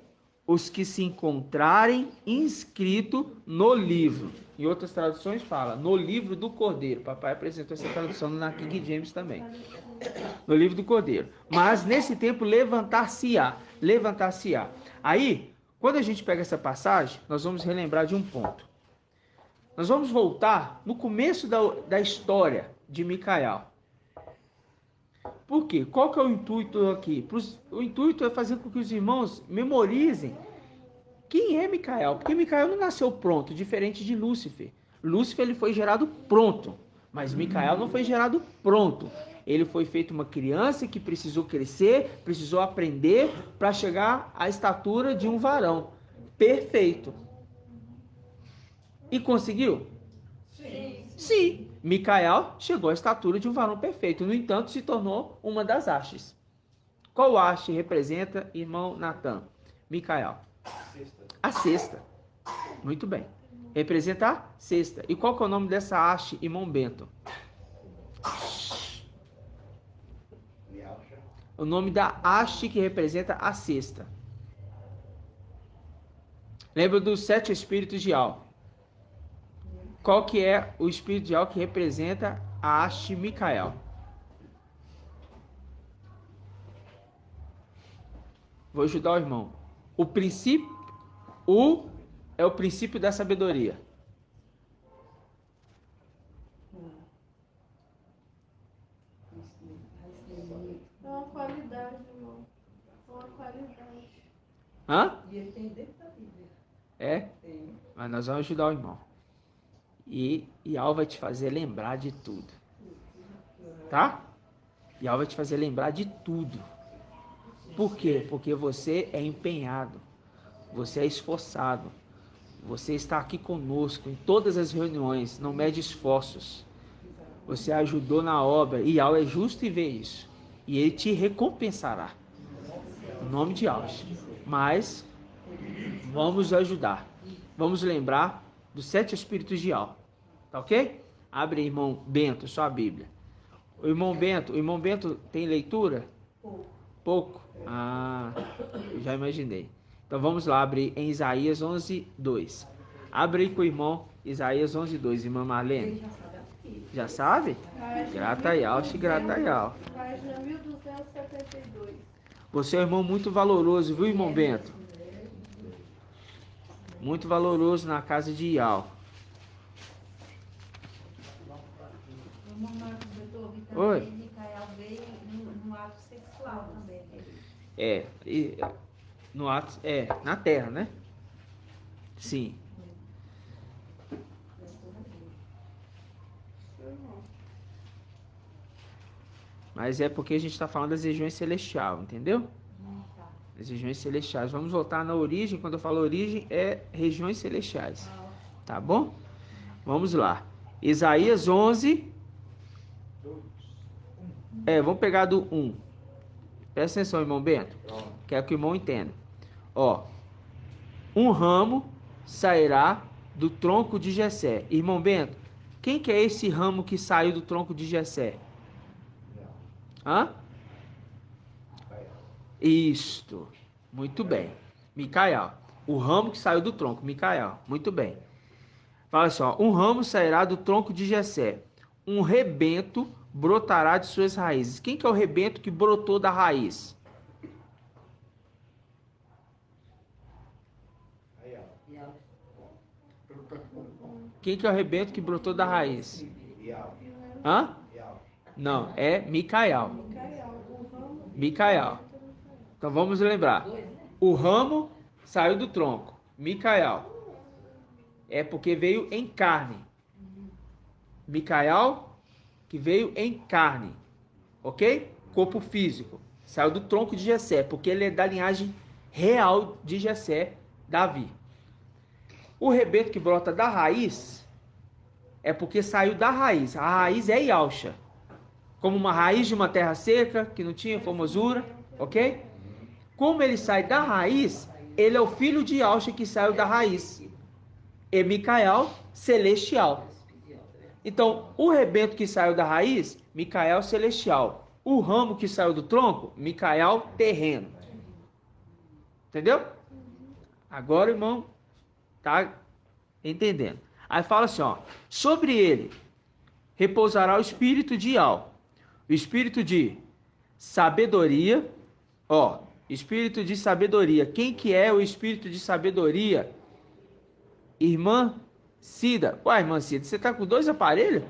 os que se encontrarem inscrito no livro. Em outras traduções fala, no livro do Cordeiro. Papai apresentou essa tradução na King James também. No livro do Cordeiro. Mas nesse tempo levantar-se-á. Levantar-se-á. Aí, quando a gente pega essa passagem, nós vamos relembrar de um ponto. Nós vamos voltar no começo da história de Micael. Por quê? Qual que é o intuito aqui? O intuito é fazer com que os irmãos memorizem quem é Micael. Porque Micael não nasceu pronto, diferente de Lúcifer. Lúcifer ele foi gerado pronto, mas Micael não foi gerado pronto. Ele foi feito uma criança que precisou crescer, precisou aprender para chegar à estatura de um varão perfeito. E conseguiu? Sim. Micael chegou à estatura de um varão perfeito. No entanto, se tornou uma das hastes. Qual haste representa, irmão Natan? Micael. A sexta. Muito bem. Representa a sexta. E qual que é o nome dessa haste, irmão Bento? O nome da haste que representa a sexta. Lembra dos 7 espíritos de Al. Qual que é o espírito de Al que representa a haste Micael? Vou ajudar o irmão. O princípio, é o princípio da sabedoria. É uma qualidade, irmão. É uma qualidade. Hã? E ele tem dentro da Bíblia. É? Tem. Mas nós vamos ajudar o irmão. E Al vai te fazer lembrar de tudo. Tá? Yahweh vai te fazer lembrar de tudo. Por quê? Porque você é empenhado, você é esforçado, você está aqui conosco em todas as reuniões, não mede esforços. Você ajudou na obra e Yahweh é justo em ver isso. E Ele te recompensará. Em nome de Yahweh. Mas vamos ajudar. Vamos lembrar dos 7 espíritos de Yahweh. Tá ok? Abre, irmão Bento, sua Bíblia. O irmão Bento tem leitura? Pouco. Ah, eu já imaginei. Então vamos lá, abrir em Isaías 11:2. Abre aí com o irmão Isaías 11:2, irmã Marlene. Já sabe? Grata a Yahweh, grata a Yahweh. Página 1272. Você é um irmão muito valoroso, viu, irmão Bento? Muito valoroso na casa de Yahweh. O irmão Marcos Beethoven Oi. também, Micael veio no ato sexual também. No ato, na terra, né? Sim. Mas é porque a gente está falando das regiões celestiais, entendeu? As regiões celestiais. Vamos voltar na origem. Quando eu falo origem, é regiões celestiais. Tá bom? Vamos lá. Isaías 11. Vamos pegar do 1. Presta atenção, irmão Bento. Quero que o irmão entenda. Ó. Um ramo sairá do tronco de Jessé. Irmão Bento, quem que é esse ramo que saiu do tronco de Jessé? Hã? Isto. Muito bem. Micael. O ramo que saiu do tronco. Micael. Muito bem. Fala só. Um ramo sairá do tronco de Jessé. Um rebento brotará de suas raízes. Quem que é o rebento que brotou da raiz? Quem que é o rebento que brotou da raiz? Hã? Não, é Micael. Micael. Então vamos lembrar. O ramo saiu do tronco. Micael. É porque veio em carne. Micael, que veio em carne. Ok? Corpo físico. Saiu do tronco de Jessé, porque ele é da linhagem real de Jessé, Davi. O rebento que brota da raiz é porque saiu da raiz. A raiz é Yalcha. Como uma raiz de uma terra seca, que não tinha formosura, ok? Como ele sai da raiz, ele é o filho de Yalcha que saiu da raiz. E Micael, celestial. Então, o rebento que saiu da raiz, Micael, celestial. O ramo que saiu do tronco, Micael, terreno. Entendeu? Agora, irmão, tá entendendo. Aí fala assim, ó. Sobre ele repousará o espírito de Yahweh. O espírito de sabedoria, ó, espírito de sabedoria. Quem que é o espírito de sabedoria? Irmã Cida. Ué, irmã Cida, você tá com 2 aparelhos?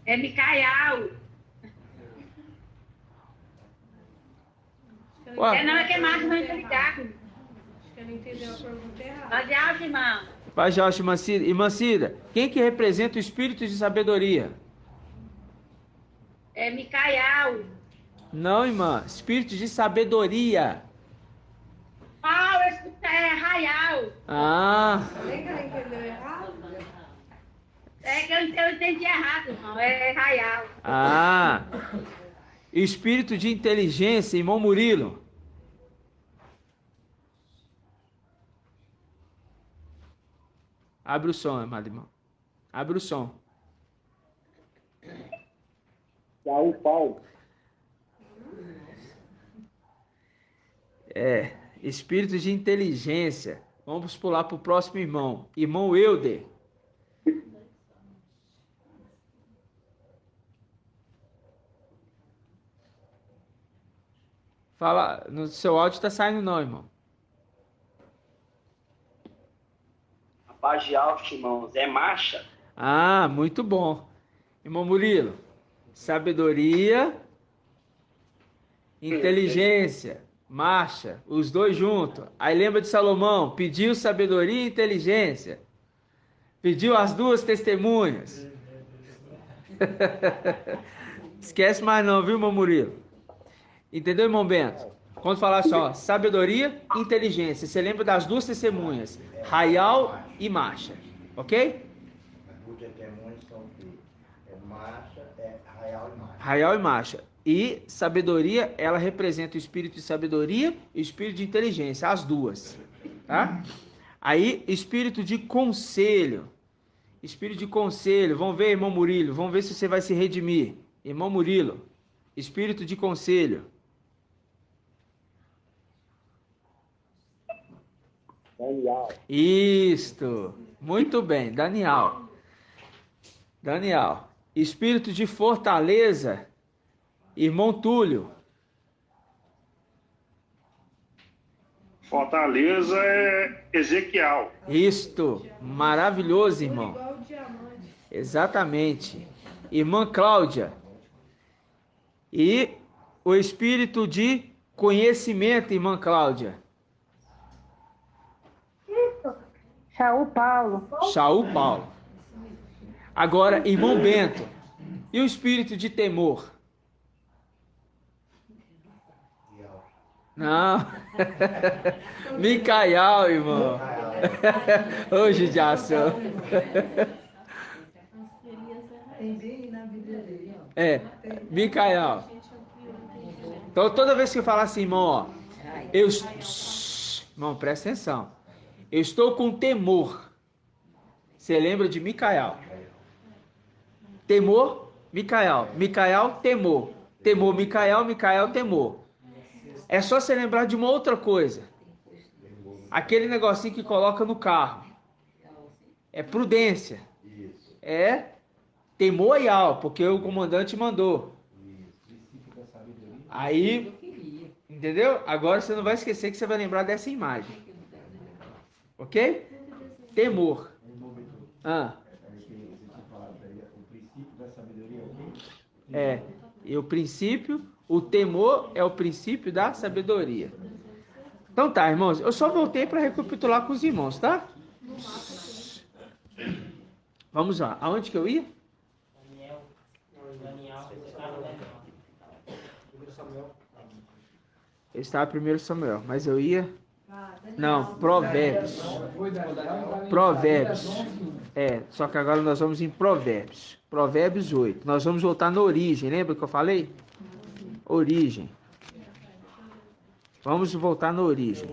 É Micael. Não, é que é Márcio, mas ligar. Acho que ele entendeu a pergunta errada. Pode alto, irmão. Pai Jorge, irmã Cida, quem que representa o espírito de sabedoria? É Micael. Não, irmã, espírito de sabedoria. Ah, eu escutei, é Raial. Ah, Será que ela entendeu errado? É que eu entendi errado, irmão. É Raial. ah. Espírito de inteligência, irmão Murilo. Abre o som, amado irmão. Abre o som. Saul Paulo. Espírito de inteligência. Vamos pular para o próximo irmão. Irmão Euder. Fala, no seu áudio está saindo não, irmão. A paz de Alto, irmãos, é marcha. Ah, muito bom. Irmão Murilo, sabedoria, inteligência, marcha, os dois juntos. Aí lembra de Salomão, pediu sabedoria e inteligência. Pediu as 2 testemunhas. Esquece mais não, viu, irmão Murilo? Entendeu, irmão Bento? Quando falar só sabedoria e inteligência, você lembra das duas testemunhas, Raial e Marcha, ok? As duas testemunhas são que Raial e Marcha. Raial e Marcha. E sabedoria, ela representa o espírito de sabedoria e o espírito de inteligência, as duas, tá? Aí, espírito de conselho. Espírito de conselho. Vamos ver, irmão Murilo. Vamos ver se você vai se redimir. Irmão Murilo. Espírito de conselho. Daniel. Isto. Muito bem. Daniel. Daniel. Espírito de fortaleza. Irmão Túlio. Fortaleza é Ezequiel. Isto. Maravilhoso, irmão. Exatamente. Irmã Cláudia. E o espírito de conhecimento, irmã Cláudia. Shaul Paulo. Shaul Paulo. Agora, irmão Bento. E o espírito de temor? Não. Micael, irmão. Ô, judiação. É, Micael. Então, toda vez que eu falar assim, irmão, ó, irmão, presta atenção. Eu estou com temor. Você lembra de Micael? Temor, Micael. Micael, temor. Temor, Micael. Micael, temor. É só você lembrar de uma outra coisa. Aquele negocinho que coloca no carro. É prudência. É temor e al, porque o comandante mandou. Aí, entendeu? Agora você não vai esquecer que você vai lembrar dessa imagem. Ok? Temor. É, e o princípio, o temor é o princípio da sabedoria. Então tá, irmãos, eu só voltei para recapitular com os irmãos, tá? Vamos lá, aonde que eu ia? Eu estava em 1 Samuel, mas eu ia... Não, Provérbios. Provérbios. É, só que agora nós vamos em Provérbios. Provérbios 8. Nós vamos voltar na origem, lembra que eu falei? Origem. Vamos voltar na origem.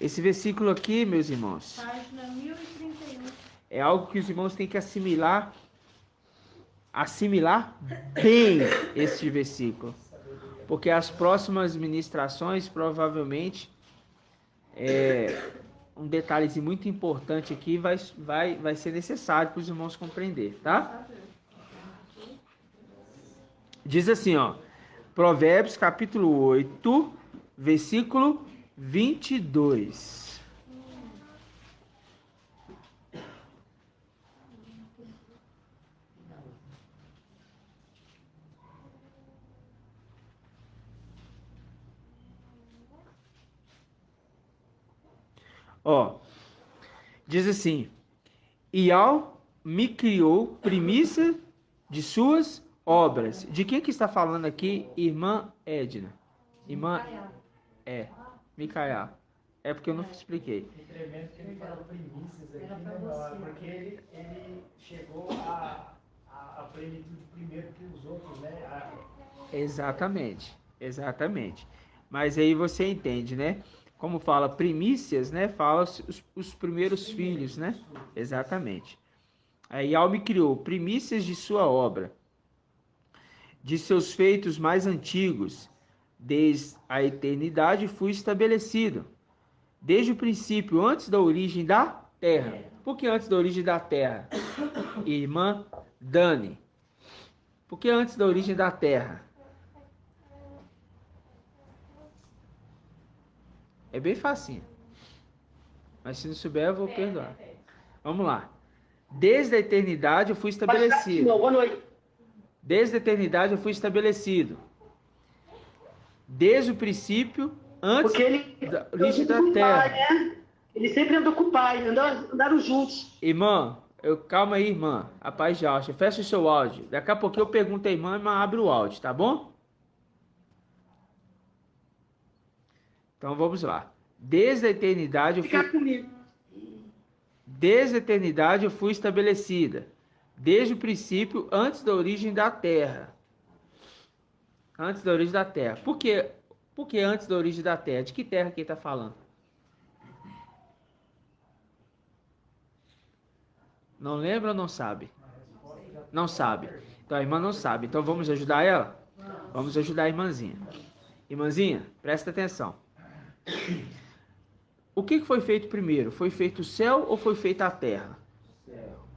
Esse versículo aqui, meus irmãos, Página 1031. é algo que os irmãos têm que assimilar bem este versículo. Porque as próximas ministrações, provavelmente, um detalhezinho muito importante aqui vai ser necessário para os irmãos compreender, tá? Diz assim, ó, Provérbios capítulo 8, versículo 22. Ó, diz assim: Ial me criou primícia de suas obras. De quem que está falando aqui? Irmã Edna. Irmã Micael. É porque eu não expliquei. É tremendo que ele fala primícias aqui, né? Porque ele chegou a plenitude primeiro que os outros, né? Exatamente, exatamente. Mas aí você entende, né? Como fala primícias, né? Fala os primeiros filhos, né? Exatamente. Aí Ial me criou primícias de sua obra, de seus feitos mais antigos, desde a eternidade fui estabelecido, desde o princípio, antes da origem da terra. Por que antes da origem da terra? Irmã Dani. Por que antes da origem da terra? É bem facinho. Mas se não souber, eu vou perdoar. Vamos lá. Desde a eternidade eu fui estabelecido. Boa noite. Desde a eternidade eu fui estabelecido. Desde o princípio, antes da origem da terra. Pai, né? Ele sempre andou com o pai, andaram juntos. Irmã, Calma aí, irmã. A paz de Alcha. Fecha o seu áudio. Daqui a pouco eu pergunto à irmã, a irmã abre o áudio, tá bom? Então vamos lá. Desde a eternidade eu fui estabelecida. Desde o princípio, antes da origem da terra. Antes da origem da terra. Por que antes da origem da terra? De que terra que ele está falando? Não lembra ou não sabe? Não sabe. Então a irmã não sabe. Então vamos ajudar ela? Vamos ajudar a irmãzinha. Irmãzinha, presta atenção. O que foi feito primeiro? Foi feito o céu ou foi feita a terra?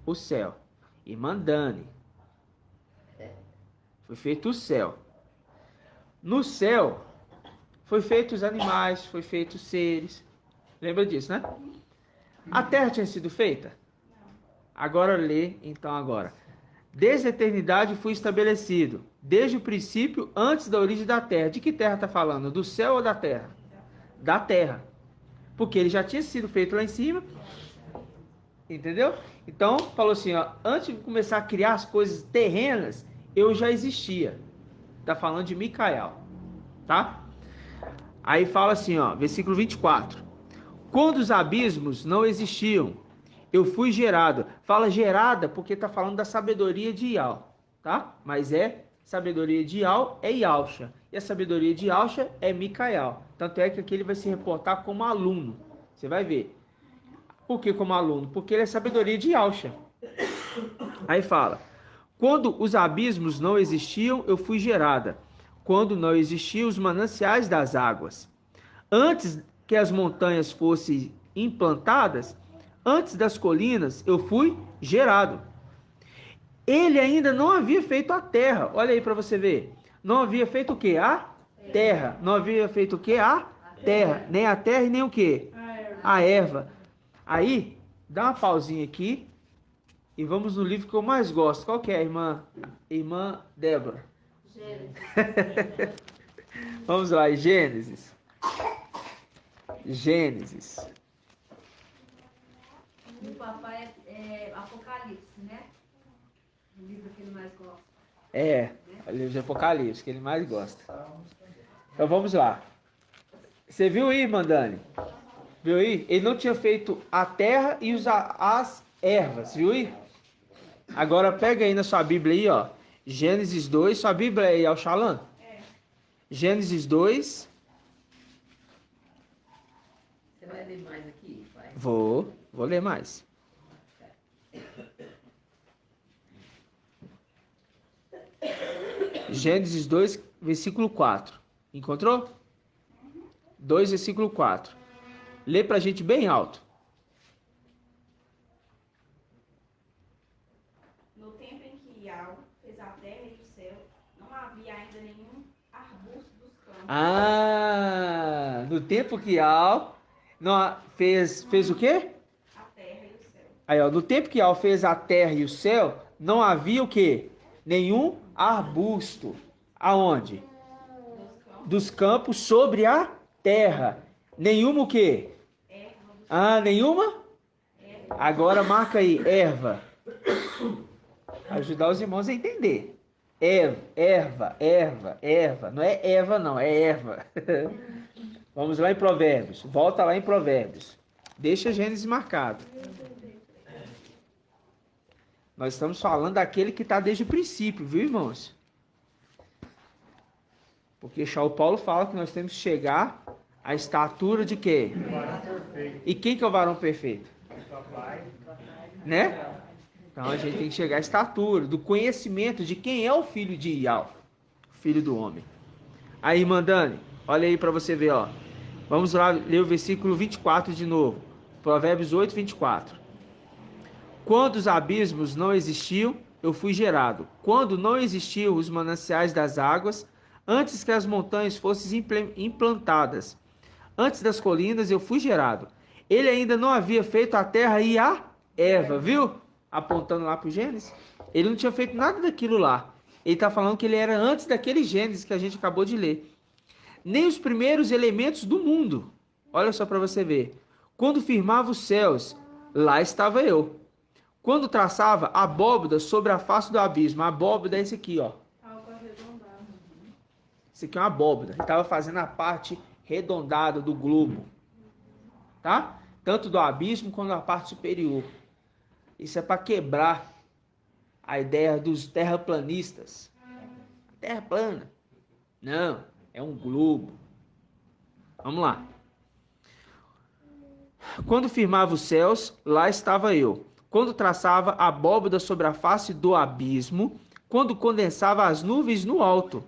O céu. Irmã Dani. Foi feito o céu. No céu, foi feito os animais, foi feito os seres. Lembra disso, né? A terra tinha sido feita? Agora lê, então agora. Desde a eternidade fui estabelecido. Desde o princípio, antes da origem da terra. De que terra está falando? Do céu ou da terra? Da terra. Porque ele já tinha sido feito lá em cima. Entendeu? Então, falou assim, ó, antes de começar a criar as coisas terrenas, eu já existia. Está falando de Micael. Tá? Aí fala assim, ó, versículo 24. Quando os abismos não existiam, eu fui gerado. Fala gerada porque está falando da sabedoria de Ial. Tá? Mas sabedoria de Ial é Ialcha. E a sabedoria de Ialcha é Micael. Tanto é que aqui ele vai se reportar como aluno. Você vai ver. Por que como aluno? Porque ele é sabedoria de Ialcha. Aí fala. Quando os abismos não existiam, eu fui gerada. Quando não existiam os mananciais das águas. Antes que as montanhas fossem implantadas, antes das colinas, eu fui gerado. Ele ainda não havia feito a terra. Olha aí para você ver. Não havia feito o quê? A terra. Não havia feito o quê? A terra. Nem a terra e nem o quê? A erva. Aí, dá uma pausinha aqui. E vamos no livro que eu mais gosto. Qual que é, irmã? Irmã Débora. Gênesis. Vamos lá, Gênesis. Gênesis. O papai é Apocalipse, né? O livro que ele mais gosta. O livro de Apocalipse, que ele mais gosta. Então vamos lá. Você viu aí, irmã Dani? Viu aí? Ele não tinha feito a terra e as ervas, viu aí? Agora pega aí na sua Bíblia aí, ó. Gênesis 2, sua Bíblia é Alxalã? Gênesis 2. Você vai ler mais aqui, pai? Vou ler mais. Gênesis 2, versículo 4. Encontrou? 2, versículo 4. Lê pra gente bem alto. No tempo em que Ial fez a terra e o céu, não havia ainda nenhum arbusto dos campos. No tempo que Ial fez o quê? A terra e o céu. Aí, ó, no tempo que Ial fez a terra e o céu, não havia o quê? Nenhum arbusto. Aonde? Dos campos sobre a terra. Nenhuma o quê? Nenhuma? Agora marca aí, erva. Ajudar os irmãos a entender. Erva. Não é Eva, não, é erva. Vamos lá em Provérbios. Volta lá em Provérbios. Deixa Gênesis marcado. Nós estamos falando daquele que está desde o princípio, viu, irmãos? Porque Shaul Paulo fala que nós temos que chegar à estatura de quê? E quem que é o varão perfeito? Né? Então a gente tem que chegar à estatura do conhecimento de quem é o filho de Ial, filho do homem. Aí, irmã Dani, olha aí para você ver, ó. Vamos lá ler o versículo 24 de novo. Provérbios 8, 24. Quando os abismos não existiam, eu fui gerado. Quando não existiam os mananciais das águas, antes que as montanhas fossem implantadas, antes das colinas, eu fui gerado. Ele ainda não havia feito a terra e a erva, viu? Apontando lá para o Gênesis. Ele não tinha feito nada daquilo lá. Ele está falando que ele era antes daquele Gênesis que a gente acabou de ler. Nem os primeiros elementos do mundo. Olha só para você ver. Quando firmava os céus, lá estava eu. Quando traçava abóbada sobre a face do abismo. A abóbada é esse aqui, ó. Algo arredondado. Isso aqui é uma abóbada. Ele estava fazendo a parte arredondada do globo. Tá? Tanto do abismo quanto da parte superior. Isso é para quebrar a ideia dos terraplanistas. Terra plana. Não, é um globo. Vamos lá. Quando firmava os céus, lá estava eu. Quando traçava a abóbada sobre a face do abismo, quando condensava as nuvens no alto,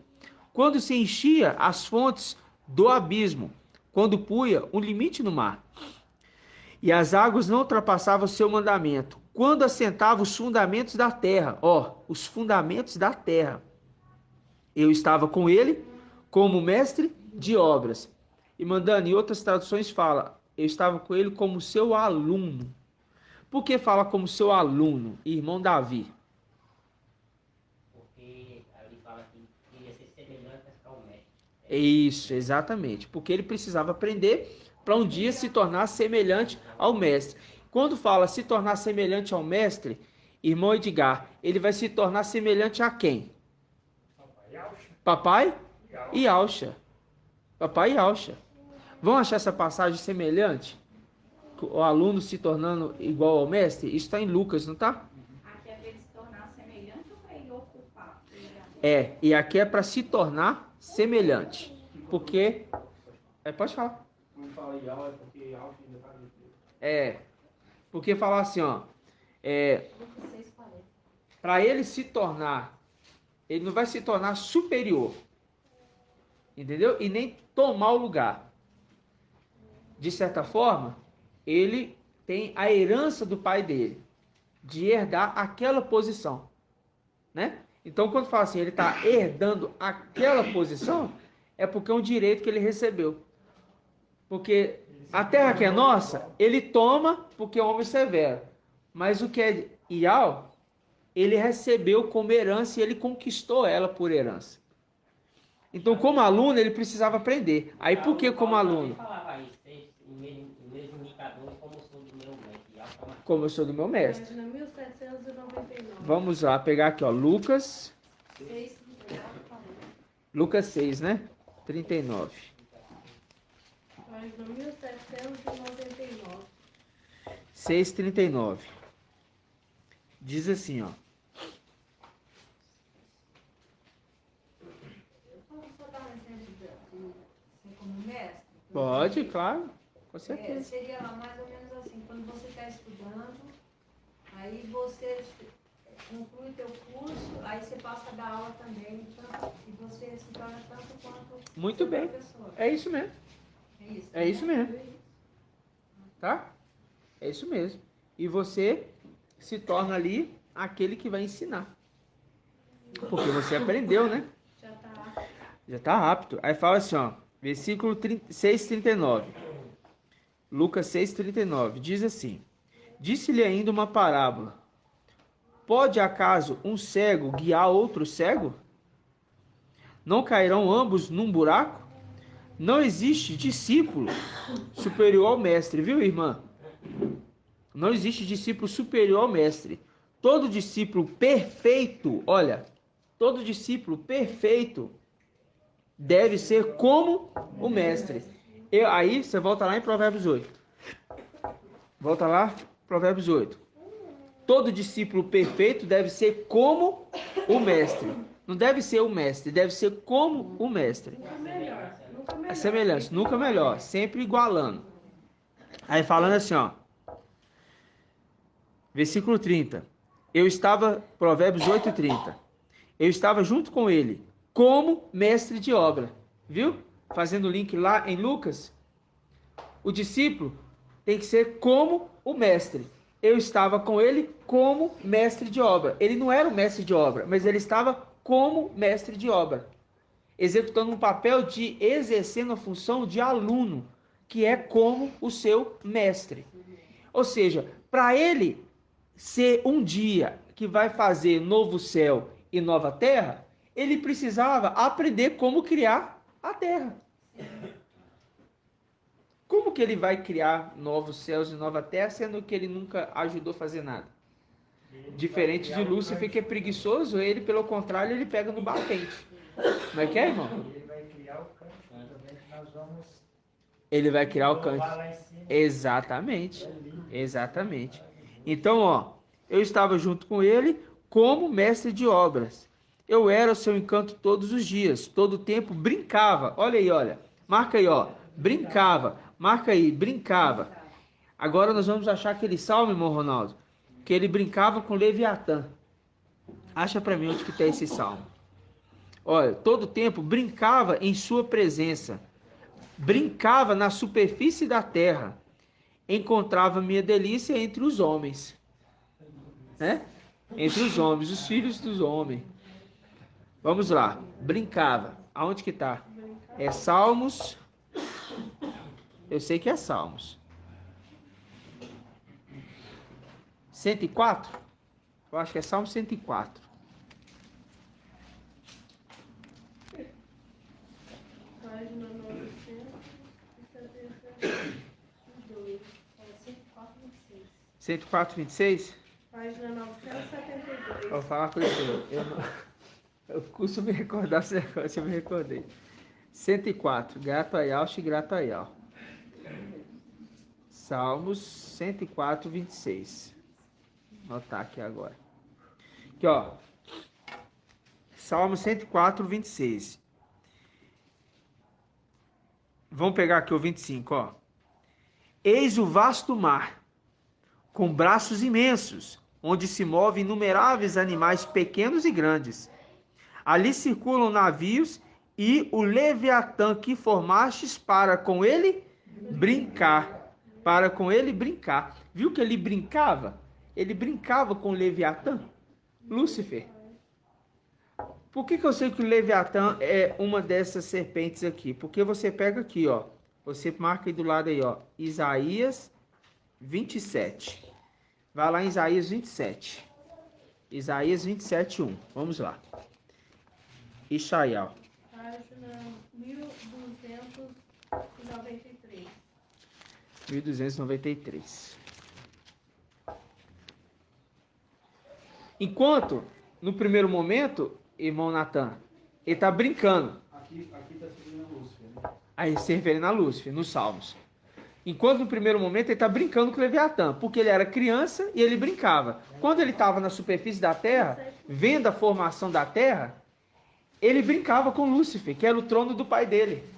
quando se enchia as fontes do abismo, quando punha um limite no mar, e as águas não ultrapassavam o seu mandamento, quando assentava os fundamentos da terra, os fundamentos da terra, eu estava com ele como mestre de obras. E mandando, em outras traduções fala, eu estava com ele como seu aluno. Por que fala como seu aluno, irmão Davi? Porque ele fala que queria ser semelhante ao mestre. Isso, exatamente. Porque ele precisava aprender para um dia se tornar semelhante ao mestre. Quando fala se tornar semelhante ao mestre, irmão Edgar, ele vai se tornar semelhante a quem? Papai e Alcha. Papai e Alcha. Vão achar essa passagem semelhante? O aluno se tornando igual ao mestre? Isso está em Lucas, não está? Aqui é para ele se tornar semelhante ou para ele ocupar? E aqui é para se tornar semelhante. Porque... pode falar. Quando fala Ial, é porque Alfa ainda está dentro. Porque falar assim, para ele se tornar, ele não vai se tornar superior, entendeu? E nem tomar o lugar. De certa forma, ele tem a herança do pai dele, de herdar aquela posição, né? Então, quando fala assim, ele está herdando aquela posição, é porque é um direito que ele recebeu. Porque a terra que é nossa, ele toma porque é homem severo. Mas o que é Ial, ele recebeu como herança e ele conquistou ela por herança. Então, como aluno, ele precisava aprender. Aí, por que como aluno? Como eu sou do meu mestre. Página 1799. Vamos lá, pegar aqui, Lucas. 6, Lucas 6, né? 39. Página 1799. 6:39. Diz assim, Só dar um exemplo de você como mestre? Pode, claro. Com certeza. Seria lá mais ou menos assim, quando você está estudando, aí você conclui teu curso, aí você passa a dar aula também, então, e você se torna tanto quanto Muito bem. professor. É isso mesmo. É isso mesmo. É Tá? É isso mesmo. E você se torna ali aquele que vai ensinar. Porque você aprendeu, né? Já tá apto. Aí fala assim, versículo 6:39. Lucas 6:39. Diz assim: disse-lhe ainda uma parábola. Pode acaso um cego guiar outro cego? Não cairão ambos num buraco? Não existe discípulo superior ao mestre, viu, irmã? Não existe discípulo superior ao mestre. Todo discípulo perfeito, olha, todo discípulo perfeito deve ser como o mestre. Aí você volta lá em Provérbios 8. Volta lá, Provérbios 8. Todo discípulo perfeito deve ser como o mestre. Não deve ser o mestre, deve ser como o mestre. É semelhante, nunca melhor, sempre igualando. Aí falando assim, versículo 30. Provérbios 8:30. Eu estava junto com ele, como mestre de obra. Viu? Fazendo o link lá em Lucas. O discípulo tem que ser como o mestre. Eu estava com ele como mestre de obra. Ele não era o mestre de obra, mas ele estava como mestre de obra, executando um papel de exercendo a função de aluno, que é como o seu mestre. Ou seja, para ele ser um dia que vai fazer novo céu e nova terra, ele precisava aprender como criar a terra. Como que ele vai criar novos céus e nova terra, sendo que ele nunca ajudou a fazer nada? Diferente de Lúcifer, que é preguiçoso, ele, pelo contrário, ele pega no batente. Como é que é, irmão? Ele vai criar o cântico também, que nós vamos... Ele vai criar o cântico. lá em cima. Exatamente. Exatamente. Então, ó, eu estava junto com ele como mestre de obras. Eu era o seu encanto todos os dias, todo o tempo brincava. Olha aí, olha. Marca aí, ó. Brincava. Marca aí, brincava. Agora nós vamos achar aquele salmo, irmão Ronaldo, que ele brincava com Leviatã. Acha para mim onde que está esse salmo. Olha, todo o tempo brincava em sua presença. Brincava na superfície da terra. Encontrava minha delícia entre os homens. Né? Entre os homens, os filhos dos homens. Vamos lá. Brincava. Aonde que está? É Salmos. Eu sei que é Salmos. 104? Eu acho que é Salmo 104. Página 972. 104, 26? Página 972. Vou falar com você. Eu costumo me recordar esse negócio, eu me recordei. 104. Grato a Yahweh, grato a Yahweh. Salmos 104, 26. Vou anotar aqui agora. Aqui, ó. Salmo 104, 26. Vamos pegar aqui o 25, ó. Eis o vasto mar, com braços imensos, onde se movem inumeráveis animais pequenos e grandes. Ali circulam navios e o Leviatã que formastes para com ele brincar. Para com ele brincar. Viu que ele brincava? Ele brincava com o Leviatã, Lúcifer. Por que eu sei que o Leviatã é uma dessas serpentes aqui? Porque você pega aqui, ó. Você marca aí do lado aí, ó. Isaías 27. Vai lá em Isaías 27. Isaías 27, 1. Vamos lá. Ishaiah. Página 1293. 1293. Enquanto, no primeiro momento, irmão Natan, ele está brincando. Aqui está servindo a Lúcifer, né? Aí se referindo a Lúcifer, nos Salmos. Enquanto no primeiro momento ele está brincando com o Leviatã, porque ele era criança e ele brincava. Quando ele estava na superfície da terra, vendo a formação da terra, ele brincava com Lúcifer, que era o trono do pai dele.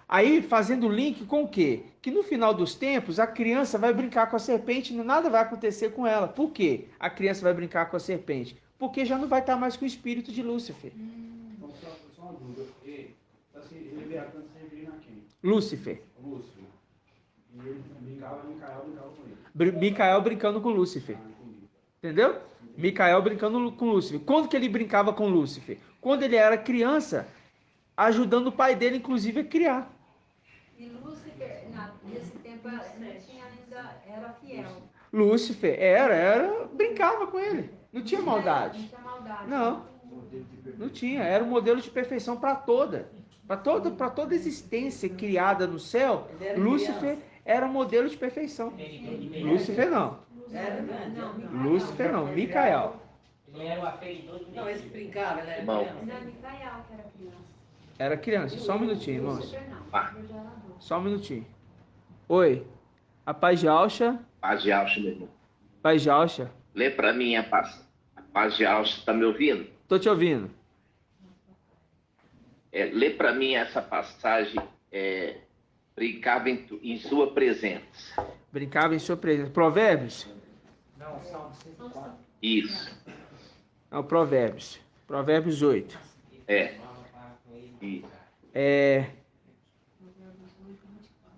Aí, fazendo link com o quê? Que no final dos tempos, a criança vai brincar com a serpente e nada vai acontecer com ela. Por quê? A criança vai brincar com a serpente? Porque já não vai estar mais com o espírito de Lúcifer. Então, só uma dúvida. Ele Leviatã se referindo a quem? Lúcifer. Lúcifer. E ele Micael brincava com ele. Micael brincando com Lúcifer. Entendeu? Micael brincando com Lúcifer. Quando que ele brincava com Lúcifer? Quando ele era criança, ajudando o pai dele, inclusive, a criar. E Lúcifer, nesse tempo, não tinha ainda, era fiel. Lúcifer brincava com ele. Não tinha maldade. Não tinha maldade. Não tinha. Era um modelo de perfeição para toda existência criada no céu. Lúcifer era um modelo de perfeição. Lúcifer não. Lúcifer não. Micael. Ele era o aferidor do Não, esse brincava, ele era Irmão. criança. Não, Micael que era criança. Era criança. Só um minutinho, irmãos. Lúcifer não. Eu já era adulto. Só um minutinho. Oi. A paz de Alcha. Paz de Alcha, meu irmão. Paz de Alcha. Lê para mim a paz de Alcha. Tá me ouvindo? Tô te ouvindo. Lê para mim essa passagem. Brincava em sua presença. Brincava em sua presença. Provérbios? Não, Salmo 104. Isso. Não, Provérbios. Provérbios 8. Isso.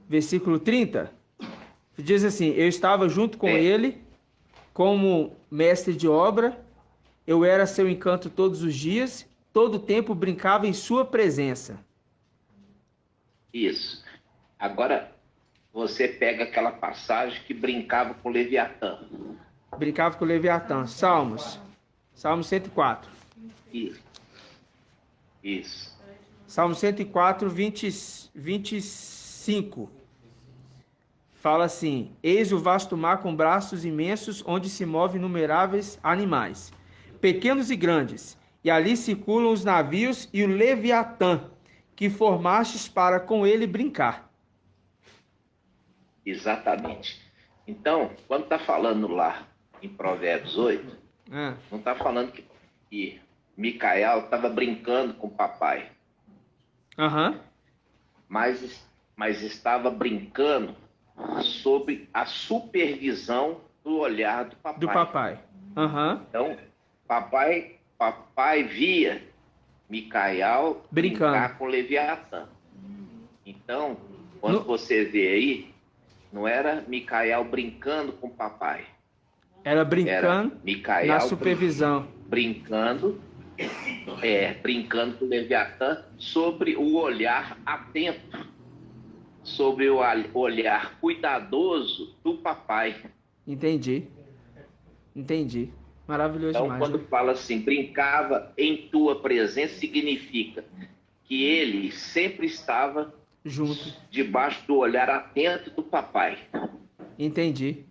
Versículo 30. Diz assim: eu estava junto com ele como mestre de obra, eu era seu encanto todos os dias, todo o tempo brincava em sua presença. Isso. Agora, você pega aquela passagem que brincava com Leviatã. Brincava com o Leviatã. Salmos 104. Isso. Salmo 104, 25. fala assim: eis o vasto mar com braços imensos, onde se movem inumeráveis animais, pequenos e grandes, e ali circulam os navios e o Leviatã, que formastes para com ele brincar. Exatamente. Então, quando está falando lá em Provérbios 8, não está falando que Micael estava brincando com o papai. Mas estava brincando sob a supervisão do olhar do papai. Do papai. Então, papai via Micael brincar com Leviatã. Então, quando você vê aí, não era Micael brincando com o papai. Era brincando Micael na supervisão. Brincando com o Leviatã sobre o olhar atento, sobre o olhar cuidadoso do papai. Entendi. Maravilhoso então, demais. Quando fala assim, brincava em tua presença, significa que ele sempre estava junto, debaixo do olhar atento do papai. Entendi.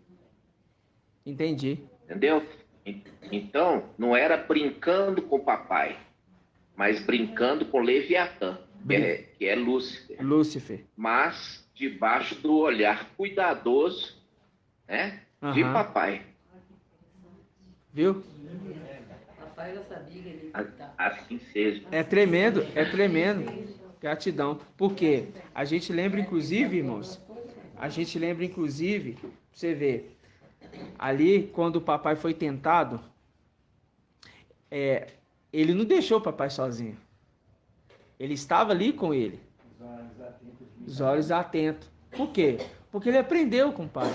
Entendeu? Então, não era brincando com o papai, mas brincando com Leviatã, que é Lúcifer. Mas debaixo do olhar cuidadoso, né, de papai. Viu? Papai já sabia que ele assim seja. É tremendo. Gratidão. Porque a gente lembra, inclusive, irmãos, você vê, ali, quando o papai foi tentado, ele não deixou o papai sozinho. Ele estava ali com ele. Os olhos atentos. Por quê? Porque ele aprendeu com o pai.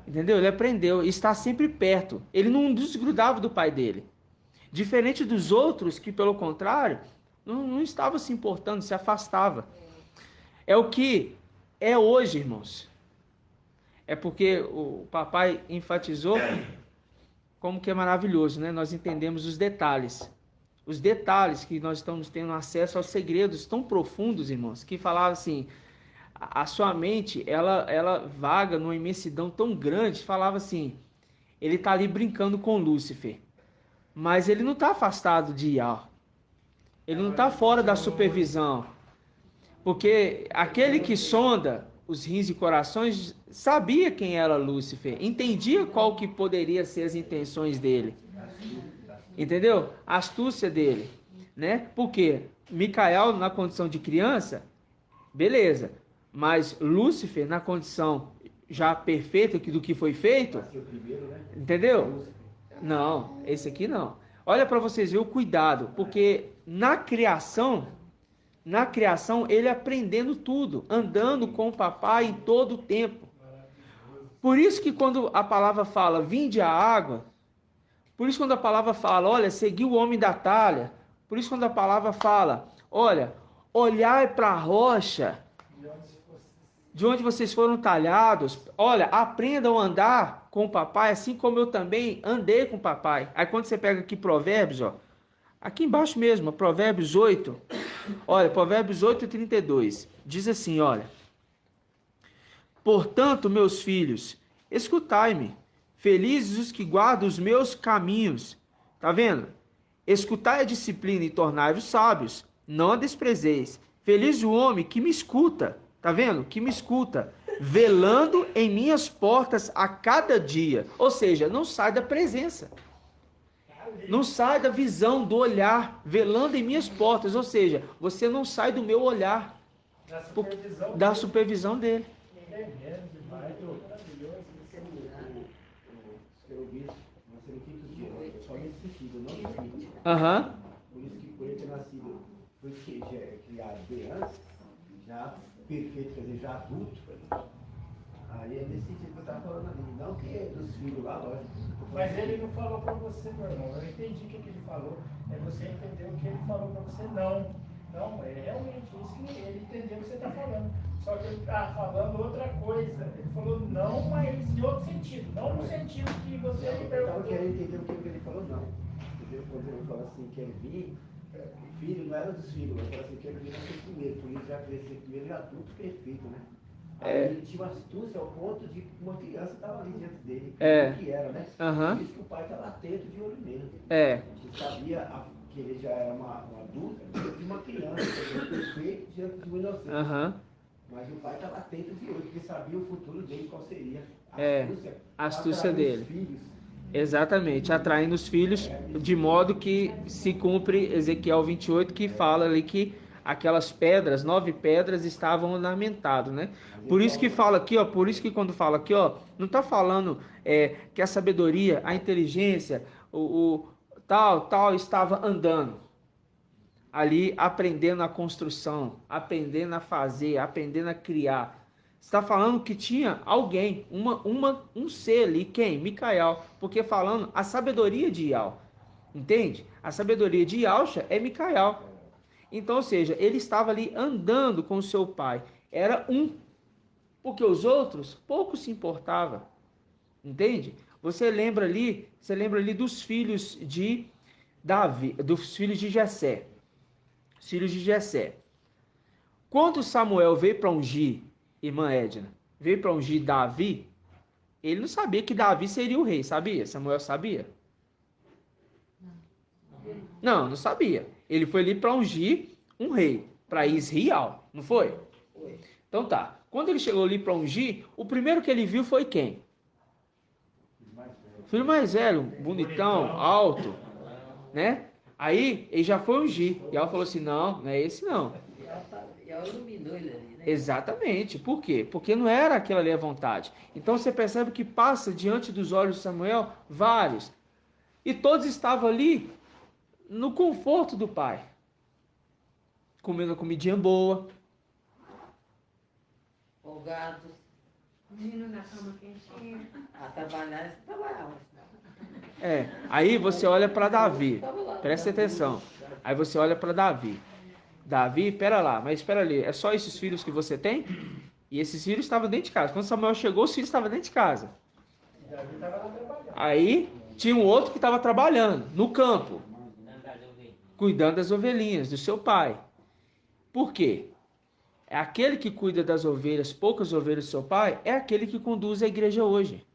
Entendeu? Ele aprendeu. E está sempre perto. Ele não desgrudava do pai dele. Diferente dos outros que, pelo contrário, não estavam se importando, se afastava. É o que é hoje, irmãos. É porque o papai enfatizou como que é maravilhoso, né? Nós entendemos os detalhes. Os detalhes que nós estamos tendo acesso aos segredos tão profundos, irmãos, que falava assim, a sua mente, ela vaga numa imensidão tão grande, falava assim, ele está ali brincando com Lúcifer, mas ele não está afastado de Iá. Ele não está fora da supervisão. Porque aquele que sonda os rins e corações sabia quem era Lúcifer, entendia qual que poderia ser as intenções dele. Entendeu? A astúcia dele, né? Porque Micael na condição de criança, beleza, mas Lúcifer na condição já perfeita do que foi feito, entendeu? Não, esse aqui não. Olha para vocês verem o cuidado, porque na criação ele aprendendo tudo, andando com o papai em todo o tempo. Por isso que quando a palavra fala, vinde a água, por isso quando a palavra fala, olha, segui o homem da talha, por isso quando a palavra fala, olha, olhai para a rocha, de onde vocês foram talhados, olha, aprendam a andar com o papai, assim como eu também andei com o papai. Aí quando você pega aqui Provérbios, ó, aqui embaixo mesmo, Provérbios 8, olha, Provérbios 8:32, diz assim, olha, portanto, meus filhos, escutai-me, felizes os que guardam os meus caminhos, tá vendo? Escutai a disciplina e tornai-vos sábios, não a desprezeis. Feliz o homem que me escuta, tá vendo? Que me escuta, velando em minhas portas a cada dia. Ou seja, não sai da presença. Não sai da visão, do olhar, velando em minhas portas. Ou seja, você não sai do meu olhar, da supervisão dele. Por isso que por ele ter nascido, por isso que ele é criado bem antes, já perfeito, quer dizer, já adulto. Aí é nesse sentido que eu estava falando ali, não que é dos filhos lá, lógico. Mas ele não falou para você, meu irmão. Eu entendi o que ele falou. É você entendeu o que ele falou para você, não. Não, é realmente isso que ele entendeu o que você está falando. Só que ele está falando outra coisa. Ele falou não, mas em outro sentido. Não no sentido que você me perguntou. Eu estava querendo entender o que ele falou, não. Entendeu? Quando ele falou assim, quer vir, filho não era dos filhos, mas falou assim, quer vir nascer primeiro. Por isso já crescer primeiro e adulto perfeito, né? Ele tinha uma astúcia ao ponto de uma criança estava ali diante dele. O que era, né? Por isso que o pai estava atento de olho nele. Ele sabia que ele já era uma adulta diante de uma criança, perfeito diante de um inocente. Mas o pai estava atento de olho, porque sabia o futuro dele, qual seria a astúcia dele. Filhos. Exatamente, atraindo os filhos, de modo que se cumpre Ezequiel 28, que fala ali que aquelas pedras, 9 pedras, estavam ornamentadas, né? Por isso que fala aqui, ó, por isso que quando fala aqui, ó, não está falando que a sabedoria, a inteligência, o tal estava andando ali, aprendendo a construção, aprendendo a fazer, aprendendo a criar. Está falando que tinha alguém, um ser ali, quem? Micael, porque falando a sabedoria de Ial, entende? A sabedoria de Ialcha é Micael. Então, ou seja, ele estava ali andando com o seu pai, era um, porque os outros pouco se importava, entende? Você lembra ali dos filhos de Davi, dos filhos de Jessé, os filhos de Jessé. Quando Samuel veio para ungir, irmã Edna, veio para ungir Davi, ele não sabia que Davi seria o rei, sabia? Samuel sabia? Não sabia. Ele foi ali para ungir um rei, para Israel, não foi? Foi. Então tá. Quando ele chegou ali para ungir, o primeiro que ele viu foi quem? O filho mais velho, bonitão, alto, né? Aí ele já foi ungir. E ela falou assim: não é esse não. E ela iluminou ele ali, né? Exatamente. Por quê? Porque não era aquela ali a vontade. Então você percebe que passa diante dos olhos de Samuel vários. E todos estavam ali no conforto do pai. Comendo uma comidinha boa. Folgados. Menino na cama quentinha. Trabalhava. Aí você olha para Davi. Presta atenção. Aí você olha para Davi. Davi, mas espera ali, é só esses filhos que você tem? E esses filhos estavam dentro de casa. Quando Samuel chegou, os filhos estavam dentro de casa. Aí tinha um outro que estava trabalhando no campo, cuidando das ovelhinhas do seu pai. Por quê? É aquele que cuida das ovelhas, poucas ovelhas do seu pai, é aquele que conduz a igreja hoje.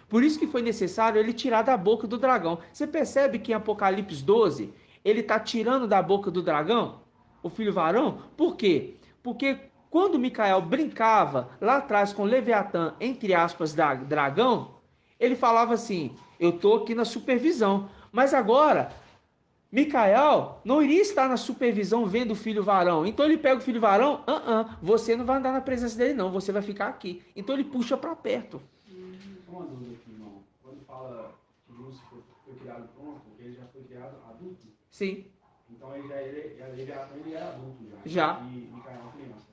Por isso que foi necessário ele tirar da boca do dragão. Você percebe que em Apocalipse 12, ele está tirando da boca do dragão o filho varão? Por quê? Porque quando Micael brincava lá atrás com Leviatã, entre aspas, dragão, ele falava assim: eu estou aqui na supervisão. Mas agora, Micael não iria estar na supervisão vendo o filho varão. Então ele pega o filho varão, você não vai andar na presença dele não, você vai ficar aqui. Então ele puxa para perto. Uma dúvida aqui, irmão. Quando fala que Lúcifer foi criado pronto, ele já foi criado adulto? Sim. Então ele era adulto já. E Micael é uma criança.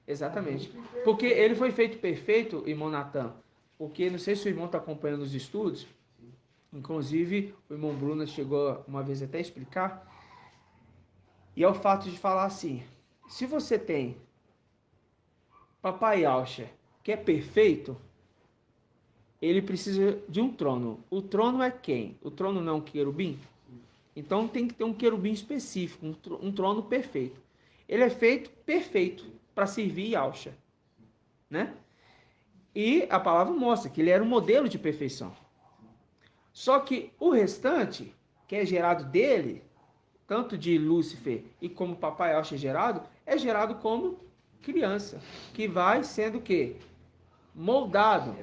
Exatamente. Porque ele foi feito perfeito, irmão Natan. Porque, não sei se o irmão está acompanhando os estudos, inclusive o irmão Bruno chegou uma vez até a explicar, e é o fato de falar assim: se você tem Papai Alcher, que é perfeito, ele precisa de um trono. O trono é quem? O trono não é um querubim? Então tem que ter um querubim específico, um trono perfeito. Ele é feito perfeito para servir Yahshua, né? E a palavra mostra que ele era um modelo de perfeição. Só que o restante, que é gerado dele, tanto de Lúcifer e como Papai Yahshua é gerado como criança, que vai sendo o quê? Moldado,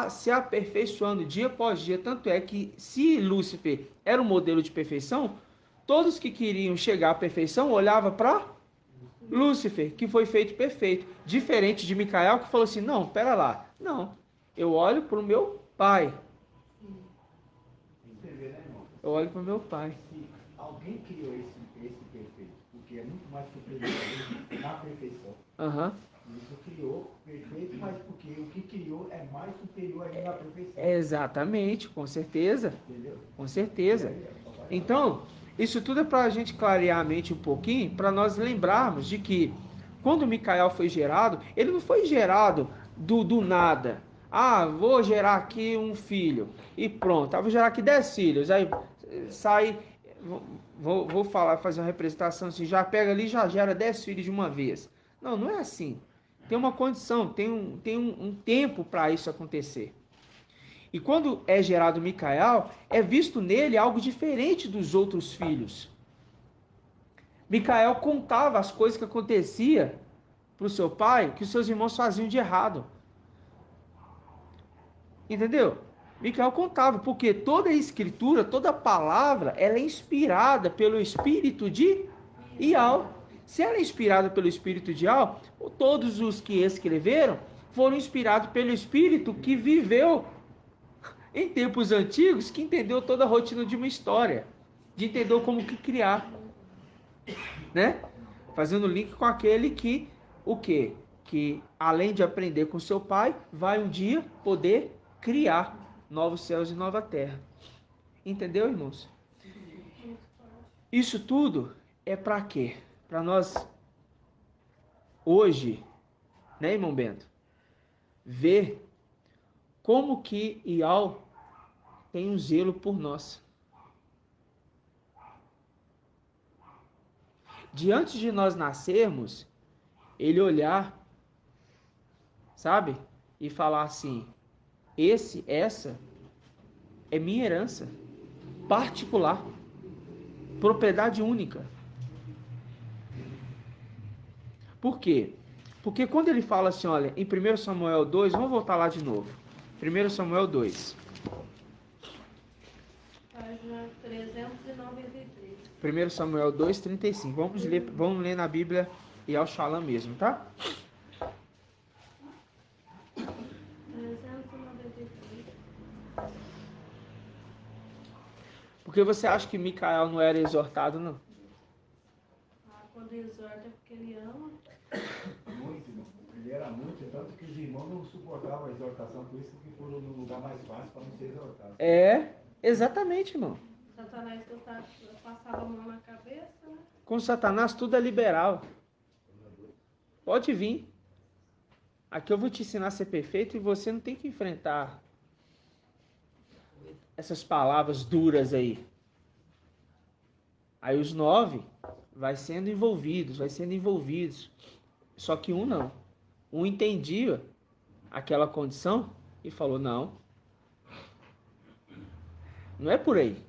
se aperfeiçoando dia após dia. Tanto é que, se Lúcifer era um modelo de perfeição, todos que queriam chegar à perfeição olhavam para Lúcifer, que foi feito perfeito. Diferente de Micael, que falou assim: não, pera lá, não, eu olho para o meu pai. Eu olho para o meu pai. Se alguém criou esse perfeito, porque é muito mais superior na perfeição. Isso criou perfeito, mas porque o que criou é mais superior ainda na perfeição. Exatamente, com certeza. Entendeu? Com certeza. Então, isso tudo é para a gente clarear a mente um pouquinho, para nós lembrarmos de que, quando Micael foi gerado, ele não foi gerado do nada. Vou gerar aqui um filho e pronto. Vou gerar aqui 10 filhos. Aí sai, fazer uma representação assim, já pega ali e já gera 10 filhos de uma vez. Não é assim. Tem uma condição, tem um tempo para isso acontecer. E quando é gerado Micael, é visto nele algo diferente dos outros filhos. Micael contava as coisas que aconteciam para o seu pai, que os seus irmãos faziam de errado. Entendeu? Micael contava, porque toda a escritura, toda a palavra, ela é inspirada pelo espírito de Ial. Se ela é inspirada pelo espírito de Ial, todos os que escreveram foram inspirados pelo espírito que viveu em tempos antigos, que entendeu toda a rotina de uma história, de entender como que criar, né? Fazendo link com aquele que, o quê? Que além de aprender com seu pai, vai um dia poder criar novos céus e nova terra. Entendeu, irmãos? Isso tudo é para quê? Para nós hoje, né, irmão Bento, ver como que Ial tem um zelo por nós. Diante de nós nascermos, ele olhar, sabe? E falar assim, essa é minha herança particular, propriedade única. Por quê? Porque quando ele fala assim, olha, em 1 Samuel 2, vamos voltar lá de novo. 1 Samuel 2. Página 393. 1 Samuel 2, 35. Vamos ler na Bíblia e ao Shalom mesmo, tá? 393. Porque você acha que Micael não era exortado, não? Quando exorta é porque ele ama. Muito, ele era muito, tanto que os irmãos não suportavam a exortação, por isso que foram no lugar mais fácil para não ser exortados. É, exatamente, irmão. Satanás passava a mão na cabeça, né? Com Satanás tudo é liberal. Pode vir. Aqui eu vou te ensinar a ser perfeito e você não tem que enfrentar essas palavras duras aí. Aí os 9 vai sendo envolvidos. Só que um não. Um entendia aquela condição e falou, não é por aí.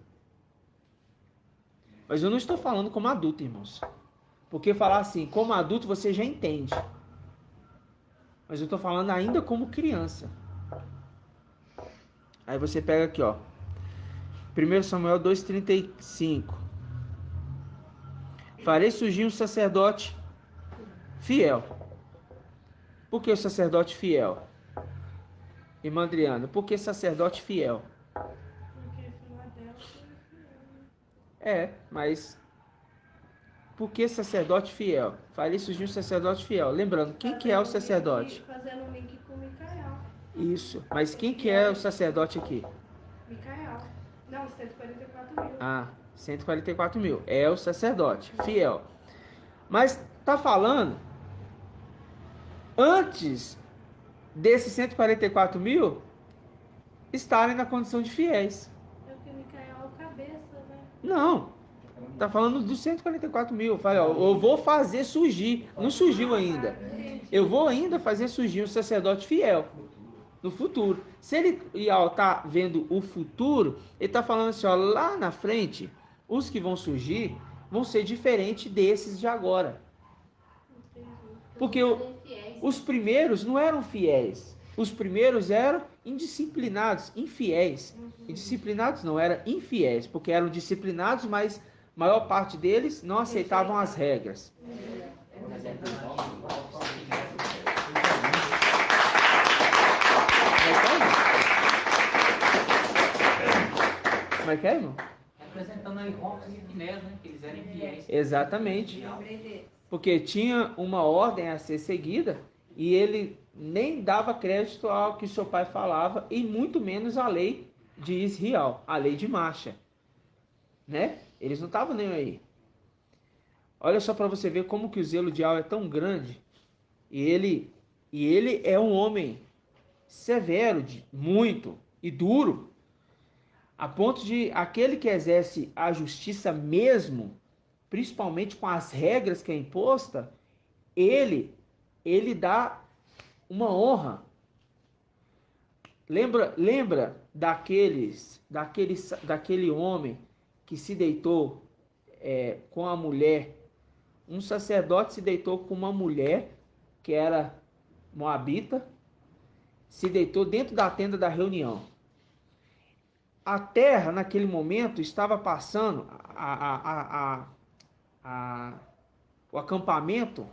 Mas eu não estou falando como adulto, irmãos. Porque falar assim, como adulto você já entende. Mas eu estou falando ainda como criança. Aí você pega aqui, ó. 1 Samuel 2,35. Farei surgir um sacerdote fiel. Por que o sacerdote fiel? Irmã Adriana, por que sacerdote fiel? Porque Filadélfia mas por que sacerdote fiel? Farei surgir um sacerdote fiel. Lembrando, quem que é o sacerdote? Fazendo um link com Micael. Isso, mas quem que é o sacerdote aqui? Micael. Não, 144 mil. 144 mil. É o sacerdote fiel. Mas tá falando, antes desses 144 mil estarem na condição de fiéis. É porque Micael é o cabeça, né? Não. Tá falando dos 144 mil. Falei, ó, eu vou fazer surgir. Não surgiu ainda. Eu vou ainda fazer surgir um sacerdote fiel no futuro. Se ele tá vendo o futuro, ele tá falando assim, ó, lá na frente, os que vão surgir vão ser diferentes desses de agora. Porque os primeiros não eram fiéis. Os primeiros eram indisciplinados, infiéis. Indisciplinados não, eram infiéis, porque eram disciplinados, mas a maior parte deles não aceitavam as regras. Como é que é, irmão? Representando aí Rómulo e Finés, né? Que eles eram infiéis. Exatamente. Porque tinha uma ordem a ser seguida e ele nem dava crédito ao que seu pai falava e muito menos à lei de Israel, a lei de Marcha. Né? Eles não estavam nem aí. Olha só para você ver como que o zelo de Al é tão grande. E ele é um homem severo, muito e duro, a ponto de aquele que exerce a justiça mesmo, principalmente com as regras que é imposta, ele dá uma honra. Lembra daquele homem que se deitou com a mulher. Um sacerdote se deitou com uma mulher que era moabita, se deitou dentro da tenda da reunião. A terra, naquele momento, estava passando, o acampamento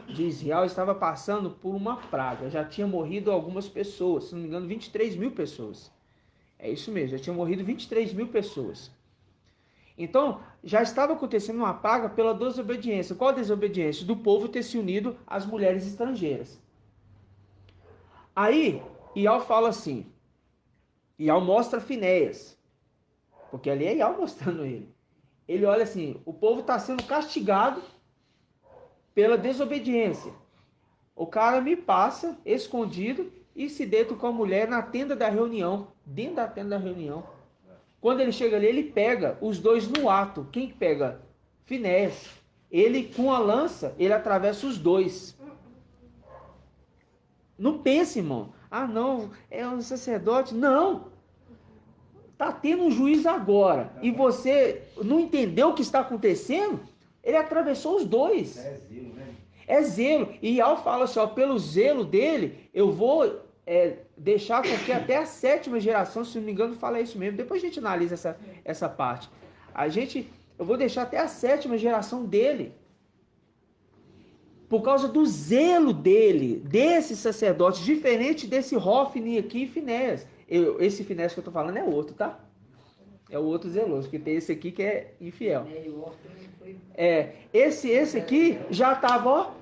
de Israel estava passando por uma praga. Já tinha morrido algumas pessoas, se não me engano, 23 mil pessoas. É isso mesmo, já tinha morrido 23 mil pessoas. Então, já estava acontecendo uma praga pela desobediência. Qual a desobediência? Do povo ter se unido às mulheres estrangeiras. Aí, Ial fala assim, Ial mostra Finéias, porque ali é Ial mostrando ele. Ele olha assim, o povo está sendo castigado pela desobediência. O cara me passa, escondido, e se deita com a mulher na tenda da reunião, dentro da tenda da reunião. Quando ele chega ali, ele pega os dois no ato. Quem pega? Finéias. Ele, com a lança, ele atravessa os dois. Não pense, irmão. Ah, não, é um sacerdote. Não. Está tendo um juiz agora. E você não entendeu o que está acontecendo? Ele atravessou os dois. É zelo, né? É zelo. E Ial fala assim, ó, pelo zelo dele, eu vou deixar com que até a 7ª geração, se não me engano, fala isso mesmo. Depois a gente analisa essa parte. Eu vou deixar até a 7ª geração dele. Por causa do zelo dele, desse sacerdote, diferente desse Hofni aqui e Finéias. Esse Finéias que eu estou falando é outro, tá? É o outro zeloso, que tem esse aqui que é infiel. Esse aqui já estava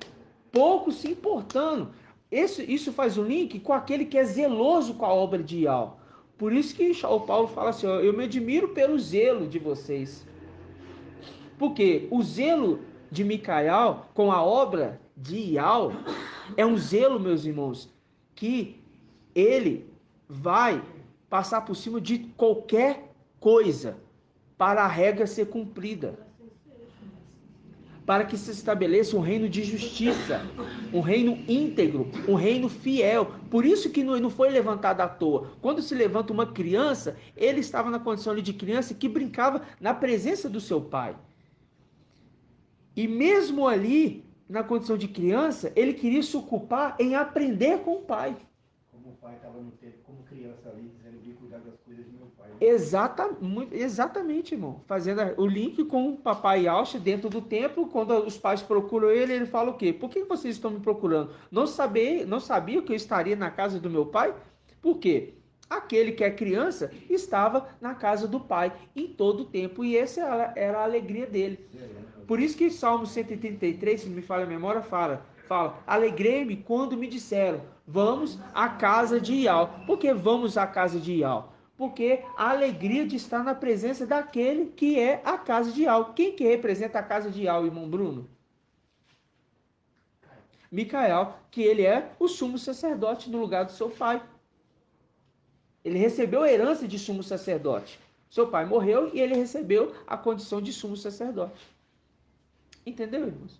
pouco se importando. Isso faz um link com aquele que é zeloso com a obra de Ial. Por isso que o Paulo fala assim, ó, eu me admiro pelo zelo de vocês. Porque o zelo de Micael com a obra de Ial é um zelo, meus irmãos, que ele vai passar por cima de qualquer coisa para a regra ser cumprida, para que se estabeleça um reino de justiça, um reino íntegro, um reino fiel. Por isso que não foi levantado à toa. Quando se levanta uma criança, ele estava na condição de criança que brincava na presença do seu pai. E mesmo ali, na condição de criança, ele queria se ocupar em aprender com o pai. Como o pai estava no tempo, como criança ali, dizendo que cuidar das coisas do meu pai. Exatamente, irmão. Fazendo o link com o papai Yaush dentro do templo, quando os pais procuram ele fala o quê? Por que vocês estão me procurando? Não sabia que eu estaria na casa do meu pai? Por quê? Aquele que é criança estava na casa do pai em todo o tempo, e essa era a alegria dele. Por isso que Salmo 133, se não me falha a memória, fala, alegrei-me quando me disseram, vamos à casa de Ial. Por que vamos à casa de Ial? Porque a alegria de estar na presença daquele que é a casa de Ial. Quem que representa a casa de Ial, irmão Bruno? Micael, que ele é o sumo sacerdote no lugar do seu pai. Ele recebeu a herança de sumo sacerdote. Seu pai morreu e ele recebeu a condição de sumo sacerdote. Entendeu, irmãos?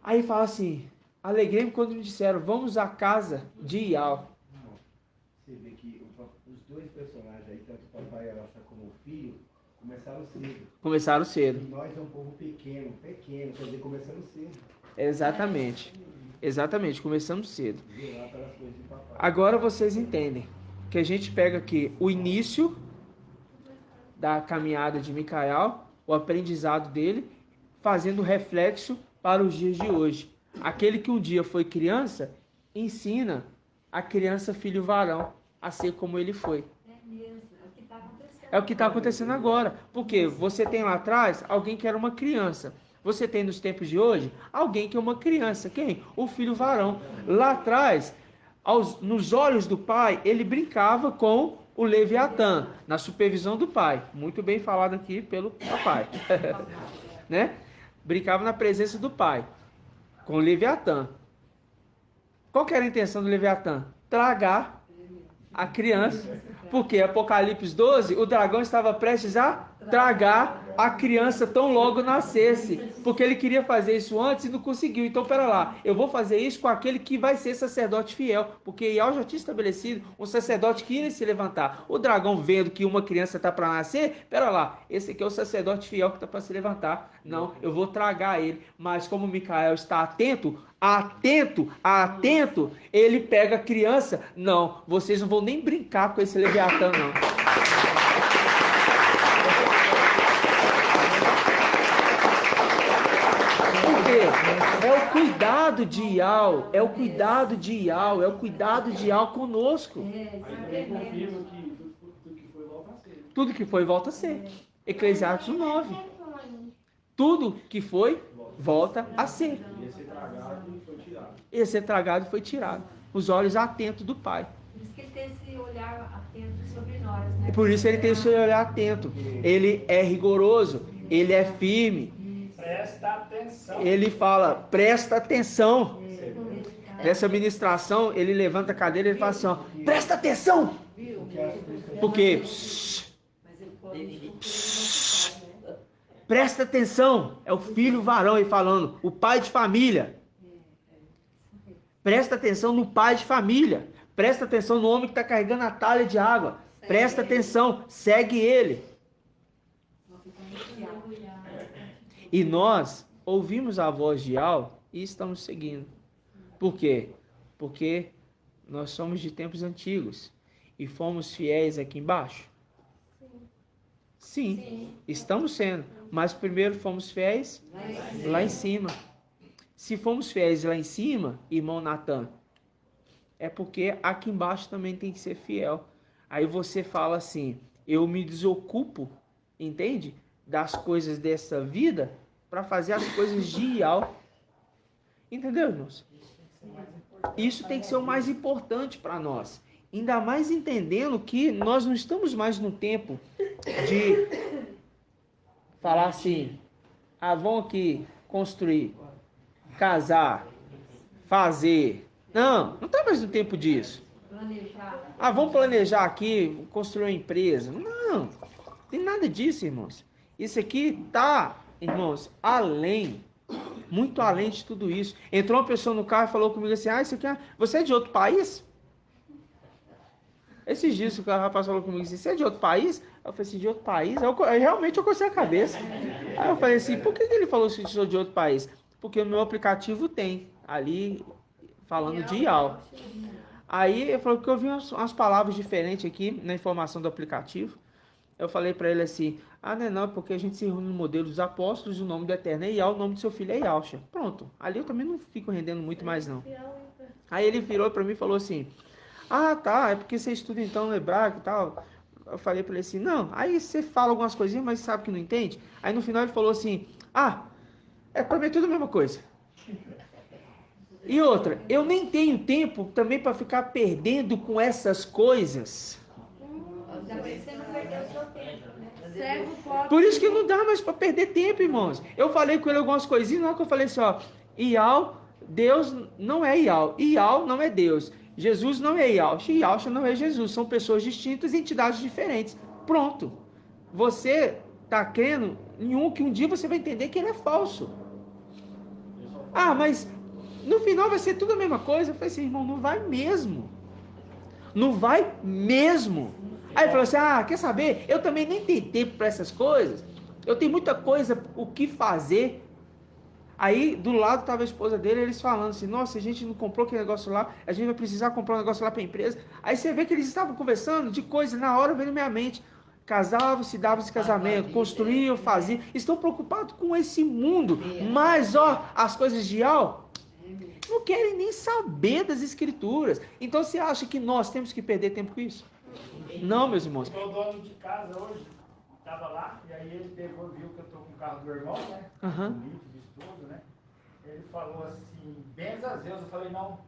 Aí fala assim, alegrei-me quando me disseram, vamos à casa de Ial. Você vê que os dois personagens aí, tanto o papai Araça como o filho, começaram cedo. E nós é um povo pequeno, quer dizer, começamos cedo. Exatamente, começamos cedo. Agora vocês entendem que a gente pega aqui o início da caminhada de Micael, o aprendizado dele, fazendo reflexo para os dias de hoje. Aquele que um dia foi criança, ensina a criança filho varão a ser como ele foi. É o que está acontecendo agora. Porque você tem lá atrás alguém que era uma criança. Você tem nos tempos de hoje alguém que é uma criança. Quem? O filho varão. Lá atrás, nos olhos do pai, ele brincava com o Leviatã, na supervisão do pai. Muito bem falado aqui pelo papai. Né? Brincava na presença do pai, com o Leviatã. Qual que era a intenção do Leviatã? Tragar a criança. Porque Apocalipse 12, o dragão estava prestes a tragar a criança tão logo nascesse, porque ele queria fazer isso antes e não conseguiu. Então, pera lá, eu vou fazer isso com aquele que vai ser sacerdote fiel, porque Ial já tinha estabelecido um sacerdote que iria se levantar. O dragão, vendo que uma criança está para nascer, pera lá, esse aqui é o sacerdote fiel que está para se levantar. Não, eu vou tragar ele. Mas como Micael está atento, ele pega a criança. Não, vocês não vão nem brincar com esse Leviatã, não. É o cuidado de Ial, é o cuidado de Ial, é o cuidado de Ial conosco. Tudo que foi, volta a ser. Eclesiastes 9. Tudo que foi, volta a ser. Ia ser tragado e foi tirado. Os olhos atentos do Pai. Por isso que ele tem esse olhar atento sobre nós, né? Por isso ele tem esse olhar atento. Ele é rigoroso, ele é firme. Presta atenção. Ele fala, presta atenção. Nessa ministração, ele levanta a cadeira e ele fala assim, ó, presta atenção. Porque presta atenção. É o filho varão aí falando, o pai de família. Presta atenção no pai de família. Presta atenção no homem que está carregando a talha de água. Presta atenção, segue ele. E nós ouvimos a voz de Ial e estamos seguindo. Por quê? Porque nós somos de tempos antigos e fomos fiéis aqui embaixo. Sim, estamos sendo. Mas primeiro fomos fiéis lá em cima. Se fomos fiéis lá em cima, irmão Natan, é porque aqui embaixo também tem que ser fiel. Aí você fala assim, eu me desocupo, entende? Das coisas dessa vida para fazer as coisas de Ial. Entendeu, irmãos? Isso tem que ser o mais importante para nós. Ainda mais entendendo que nós não estamos mais no tempo de falar assim, vamos aqui construir, casar, fazer. Não está mais no tempo disso. Vamos planejar aqui, construir uma empresa. Não tem nada disso, irmãos. Isso aqui está, irmãos, além, muito além de tudo isso. Entrou uma pessoa no carro e falou comigo assim, isso aqui você é de outro país? Esses dias o rapaz falou comigo assim, você é de outro país? Eu falei assim, de outro país? Realmente eu cocei a cabeça. Aí eu falei assim, por que ele falou que sou de outro país? Porque o meu aplicativo tem ali falando de Ial. Aí ele falou que eu vi umas palavras diferentes aqui na informação do aplicativo. Eu falei para ele assim, não, porque a gente se reúne no modelo dos apóstolos, o nome do Eterno é Ial, o nome do seu filho é Ialcha. Pronto, ali eu também não fico rendendo muito mais não. Aí ele virou para mim e falou assim, tá, é porque você estuda então no hebraico e tal. Eu falei para ele assim, não, aí você fala algumas coisinhas, mas sabe que não entende. Aí no final ele falou assim, é para mim tudo a mesma coisa. E outra, eu nem tenho tempo também para ficar perdendo com essas coisas. Por isso que não dá mais para perder tempo, irmãos. Eu falei com ele algumas coisinhas, na hora que eu falei assim, Ial, Deus não é Ial. Ial não é Deus. Jesus não é Ialcha. Ialcha não é Jesus. São pessoas distintas e entidades diferentes. Pronto. Você está crendo em um que um dia você vai entender que ele é falso. Mas no final vai ser tudo a mesma coisa. Eu falei assim, irmão, não vai mesmo. Não vai mesmo. Aí ele falou assim, quer saber? Eu também nem tenho tempo para essas coisas. Eu tenho muita coisa o que fazer. Aí do lado estava a esposa dele, eles falando assim, nossa, a gente não comprou aquele negócio lá, a gente vai precisar comprar um negócio lá para a empresa. Aí você vê que eles estavam conversando de coisas, na hora veio na minha mente. Casavam-se, davam-se casamento, construíam, faziam. Estão preocupados com esse mundo. Mas, as coisas de Ial não querem nem saber das escrituras. Então você acha que nós temos que perder tempo com isso? Não, meus irmãos. O dono de casa hoje estava lá, e aí ele pegou, viu que eu estou com o carro do irmão, né? Bonito, vistoso, né? Ele falou assim, benza a Zeus. Eu falei, não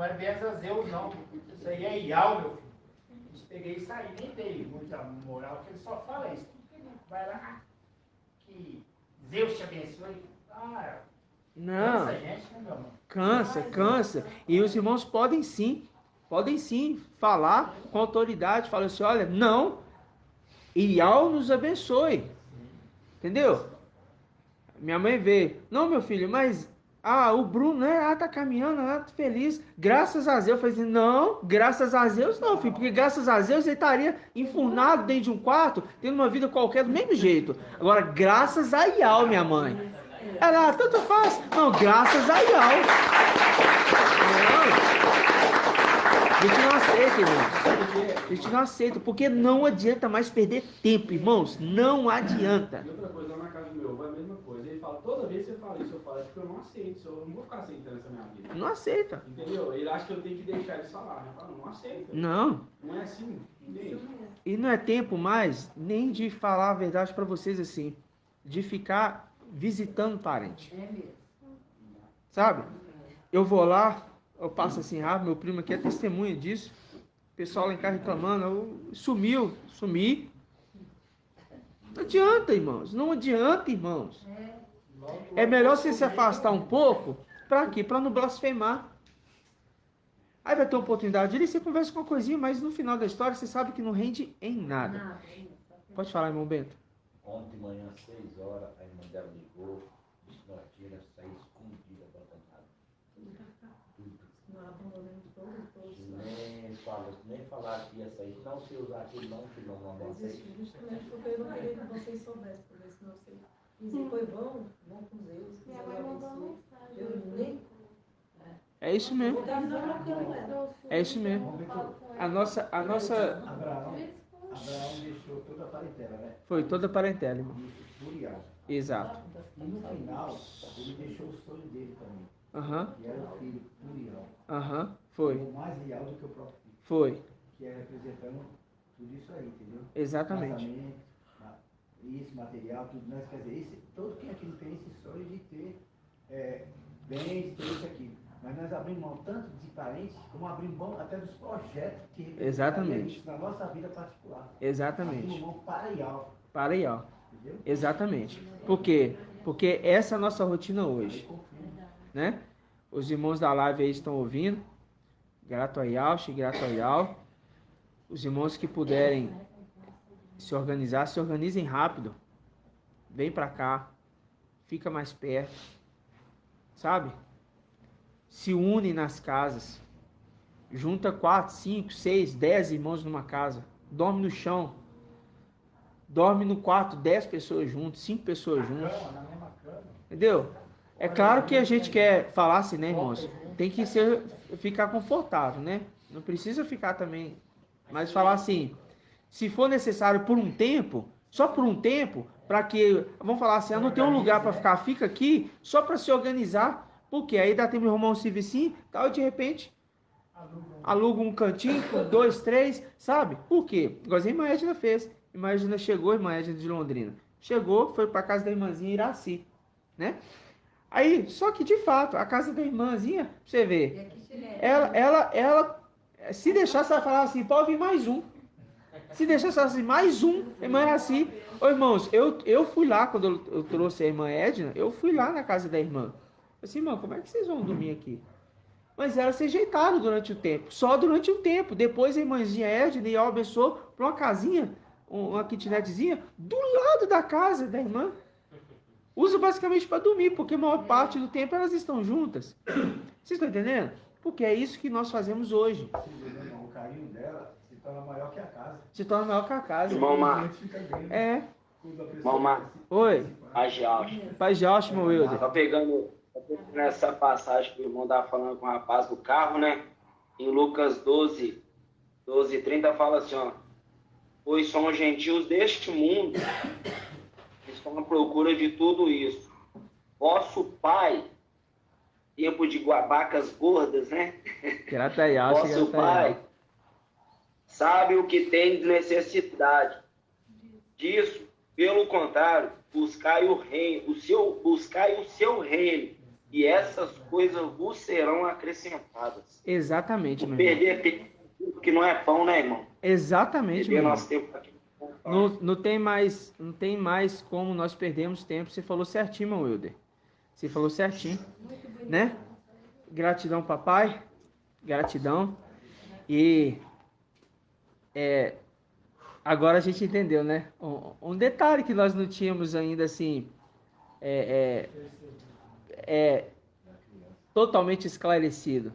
é benza a Zeus, não. Isso aí é Ial, meu filho. Eu peguei e saí, nem dei muita moral, porque ele só fala isso. Vai lá, que Zeus te abençoe. Não. Cansa a gente, né, meu irmão? Cansa. E os irmãos podem sim falar com autoridade, falar assim, olha, não, E ao nos abençoe. Entendeu? Minha mãe vê. Não, meu filho, mas... o Bruno, né? Tá caminhando, tá feliz. Graças a Deus. Eu falei assim, não, graças a Deus não, filho. Porque graças a Deus ele estaria enfurnado dentro de um quarto, tendo uma vida qualquer do mesmo jeito. Agora, graças a Ial, minha mãe. Ela, tanto faz. Não, graças a Ial. Não. A gente não aceita, irmãos. A gente não aceita, porque não adianta mais perder tempo, irmãos. Não adianta. E outra coisa, lá na casa do meu avô é a mesma coisa. Ele fala, toda vez que você fala isso, eu falo, é porque eu não aceito. Eu não vou ficar aceitando essa minha vida. Não aceita. Entendeu? Ele acha que eu tenho que deixar ele falar. Eu falo, não aceita. Não. Não é assim. Entende? E não é tempo mais nem de falar a verdade para vocês assim. De ficar visitando parente. É mesmo. Sabe? Eu vou lá, eu passo assim rápido, meu primo aqui é testemunha disso. O pessoal lá em casa reclamando, sumi. Não adianta, irmãos. Não adianta, irmãos. É melhor você se afastar um pouco. Para quê? Para não blasfemar. Aí vai ter oportunidade de você conversa com uma coisinha, mas no final da história você sabe que não rende em nada. Pode falar, irmão Bento. Ontem de manhã, 6 horas, a irmã dela ligou, disse que nós tínhamos sair escondida para cantar. Nem falar que ia sair, não se usar aquele não, que não sei. Justamente porque eu não queria que vocês soubessem, porque senão vocês dizem, pois vão com Deus. Minha mãe mandou uma mensagem. Eu nem... É isso mesmo. É isso mesmo. A nossa... Abraão deixou toda a parentela, né? Foi toda a parentela, irmão. Isso, exato. E no final, ele deixou o sonho dele também. Que era o filho Uriel. Foi. O mais real do que o próprio filho. Foi. Que é representando tudo isso aí, entendeu? Exatamente. Casamento, isso, material, tudo. Mas, quer dizer, todo quem aqui tem esse sonho de ter bens, ter isso aqui. Mas nós abrimos mão tanto de parentes, como abrimos mão até dos projetos que representam isso na nossa vida particular. Exatamente. Abrimos mão para Ial. Para Ial. Exatamente. Por quê? Porque essa é a nossa rotina hoje. Né? Os irmãos da live aí estão ouvindo. Grato a Ial, grato a Ial. Os irmãos que puderem se organizar, se organizem rápido. Vem para cá. Fica mais perto. Sabe? Se unem nas casas. Junta 4, 5, 6, 10 irmãos numa casa. Dorme no chão. Dorme no quarto 10 pessoas juntas, 5 pessoas juntas. Entendeu? É claro que a gente quer falar assim, né, irmãos? Tem que ficar confortável, né? Não precisa ficar também... Mas falar assim, se for necessário por um tempo, só por um tempo, para que... Vamos falar assim, não tem um lugar para ficar, fica aqui, só para se organizar. Porque aí dá tempo de arrumar um servicinho, tal, e de repente aluga um cantinho com 2, 3, sabe? Por quê? Igual a irmã Edna fez. A irmã Edna chegou, a irmã Edna de Londrina. Chegou, foi para casa da irmãzinha Iraci, né? Aí, só que de fato, a casa da irmãzinha, você vê, ela se deixasse, ela falava assim, pode vir mais um. Se deixasse assim, mais um, irmã Iraci. Ô irmãos, eu fui lá, quando eu trouxe a irmã Edna, eu fui lá na casa da irmã. Assim, irmão, como é que vocês vão dormir aqui? Mas elas se ajeitaram durante o tempo, só durante o tempo. Depois a irmãzinha Edna e abençoou para uma casinha, uma kitnetzinha, do lado da casa da irmã. Usa basicamente para dormir, porque a maior parte do tempo elas estão juntas. Vocês estão entendendo? Porque é isso que nós fazemos hoje. O carinho dela se torna maior que a casa. Se torna maior que a casa. Irmão Marcos. Irmão Marcos. Oi. Paz de Alto. Paz de Alto, meu Wilder. Tá pegando nessa passagem que o irmão estava falando com o rapaz do carro, né? Em Lucas 12, 30 fala assim, ó. Pois são gentios deste mundo que estão à procura de tudo isso. Vosso pai, tempo de guabacas gordas, né? Vosso pai sabe o que tem de necessidade. Disso, pelo contrário, buscai o seu reino, e essas coisas vos serão acrescentadas. Exatamente, meu irmão. Perder tempo que não é pão, né, irmão? Exatamente, perder nosso tempo aqui. Não tem mais como nós perdermos tempo. Você falou certinho, meu Wilder. Você falou certinho, né? Gratidão, papai. Gratidão. E Agora a gente entendeu, né? Um detalhe que nós não tínhamos ainda, assim, totalmente esclarecido.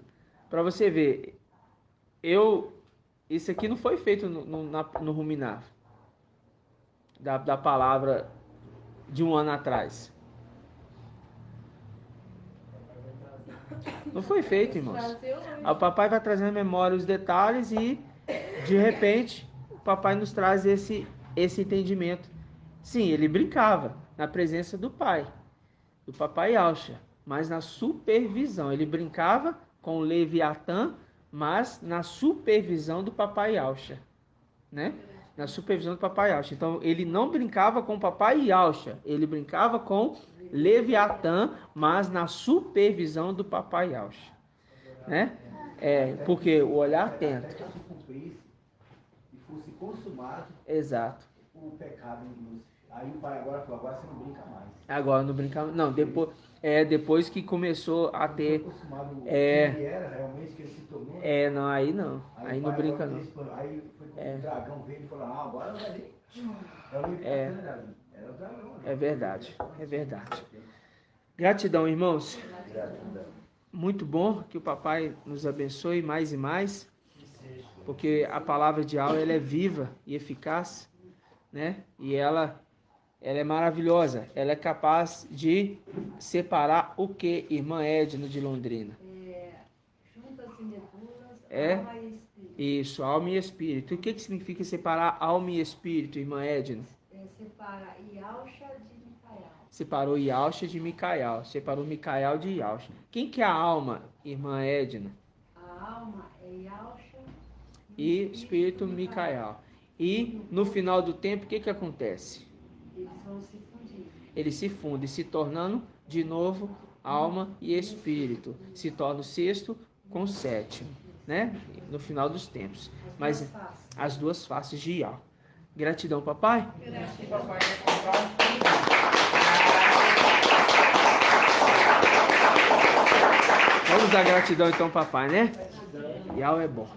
Para você ver, isso aqui não foi feito no ruminar da palavra de um ano atrás. Não foi feito, irmãos. O papai vai trazendo à memória os detalhes e, de repente, o papai nos traz esse entendimento. Sim, ele brincava na presença do pai, do papai Yalcha, mas na supervisão. Ele brincava com o Leviatã, mas na supervisão do papai Yalcha, né? Na supervisão do papai Yalcha. Então, ele não brincava com o papai Yalcha, ele brincava com Leviatã, mas na supervisão do papai Yalcha, né? Porque o olhar atento. E fosse consumado. Exato. O pecado de Lúcifer. Aí o pai agora falou, agora você não brinca mais. Agora não brinca mais. Não, depois que começou a ter. Era realmente que ele se tornou. Não, aí não. Aí não brinca não. Aí foi quando o dragão veio e falou, agora não vai nem. É verdade, é verdade. Gratidão, irmãos. Gratidão. Muito bom que o papai nos abençoe mais e mais, porque a palavra de Yahweh, ela é viva e eficaz, né? E ela é maravilhosa. Ela é capaz de separar o que, irmã Edna de Londrina? Juntas e medulas, alma e espírito. Isso, alma e espírito. E o que significa separar alma e espírito, irmã Edna? Separa Yalcha de Micael. Separou Yalcha de Micael. Separou Micael de Yalcha. Quem que é a alma, irmã Edna? A alma é Yalcha e espírito Micael. E no final do tempo, o que acontece? Eles vão se fundir. Eles se fundem, se tornando de novo alma e espírito. Se torna o sexto com o sétimo, né? No final dos tempos. Mas as duas faces de Yahweh. Gratidão, papai. Gratidão, papai. Vamos dar gratidão então, papai, né? Yahweh é bom.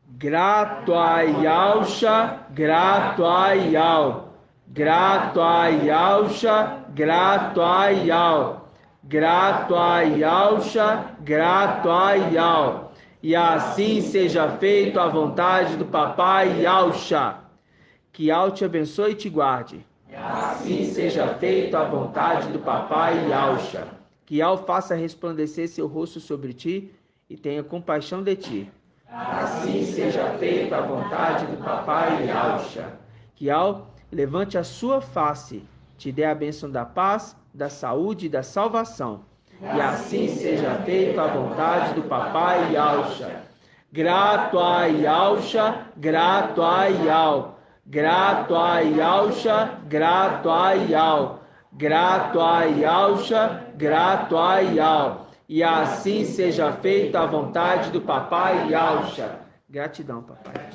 Grato a Yalcha, grato a Yahweh. Grato a Yalcha, grato a Yahweh. Grato a Yalcha, grato a Yahweh. E assim seja feito a vontade do papai Yalcha. Que Yahweh te abençoe e te guarde. E assim seja feito a vontade do papai Yalcha. Que Yahweh faça resplandecer seu rosto sobre ti e tenha compaixão de ti. Assim seja feito a vontade do papai Yalcha. Que Yahweh levante a sua face, te dê a bênção da paz, da saúde e da salvação. E assim seja feita a vontade do papai Yalcha. Grato a Yalcha, grato a Yahweh. Grato a Yalcha, grato a Yahweh. Grato a Yalcha, grato a Yahweh. E assim seja feita a vontade do papai Yalcha. Gratidão, papai.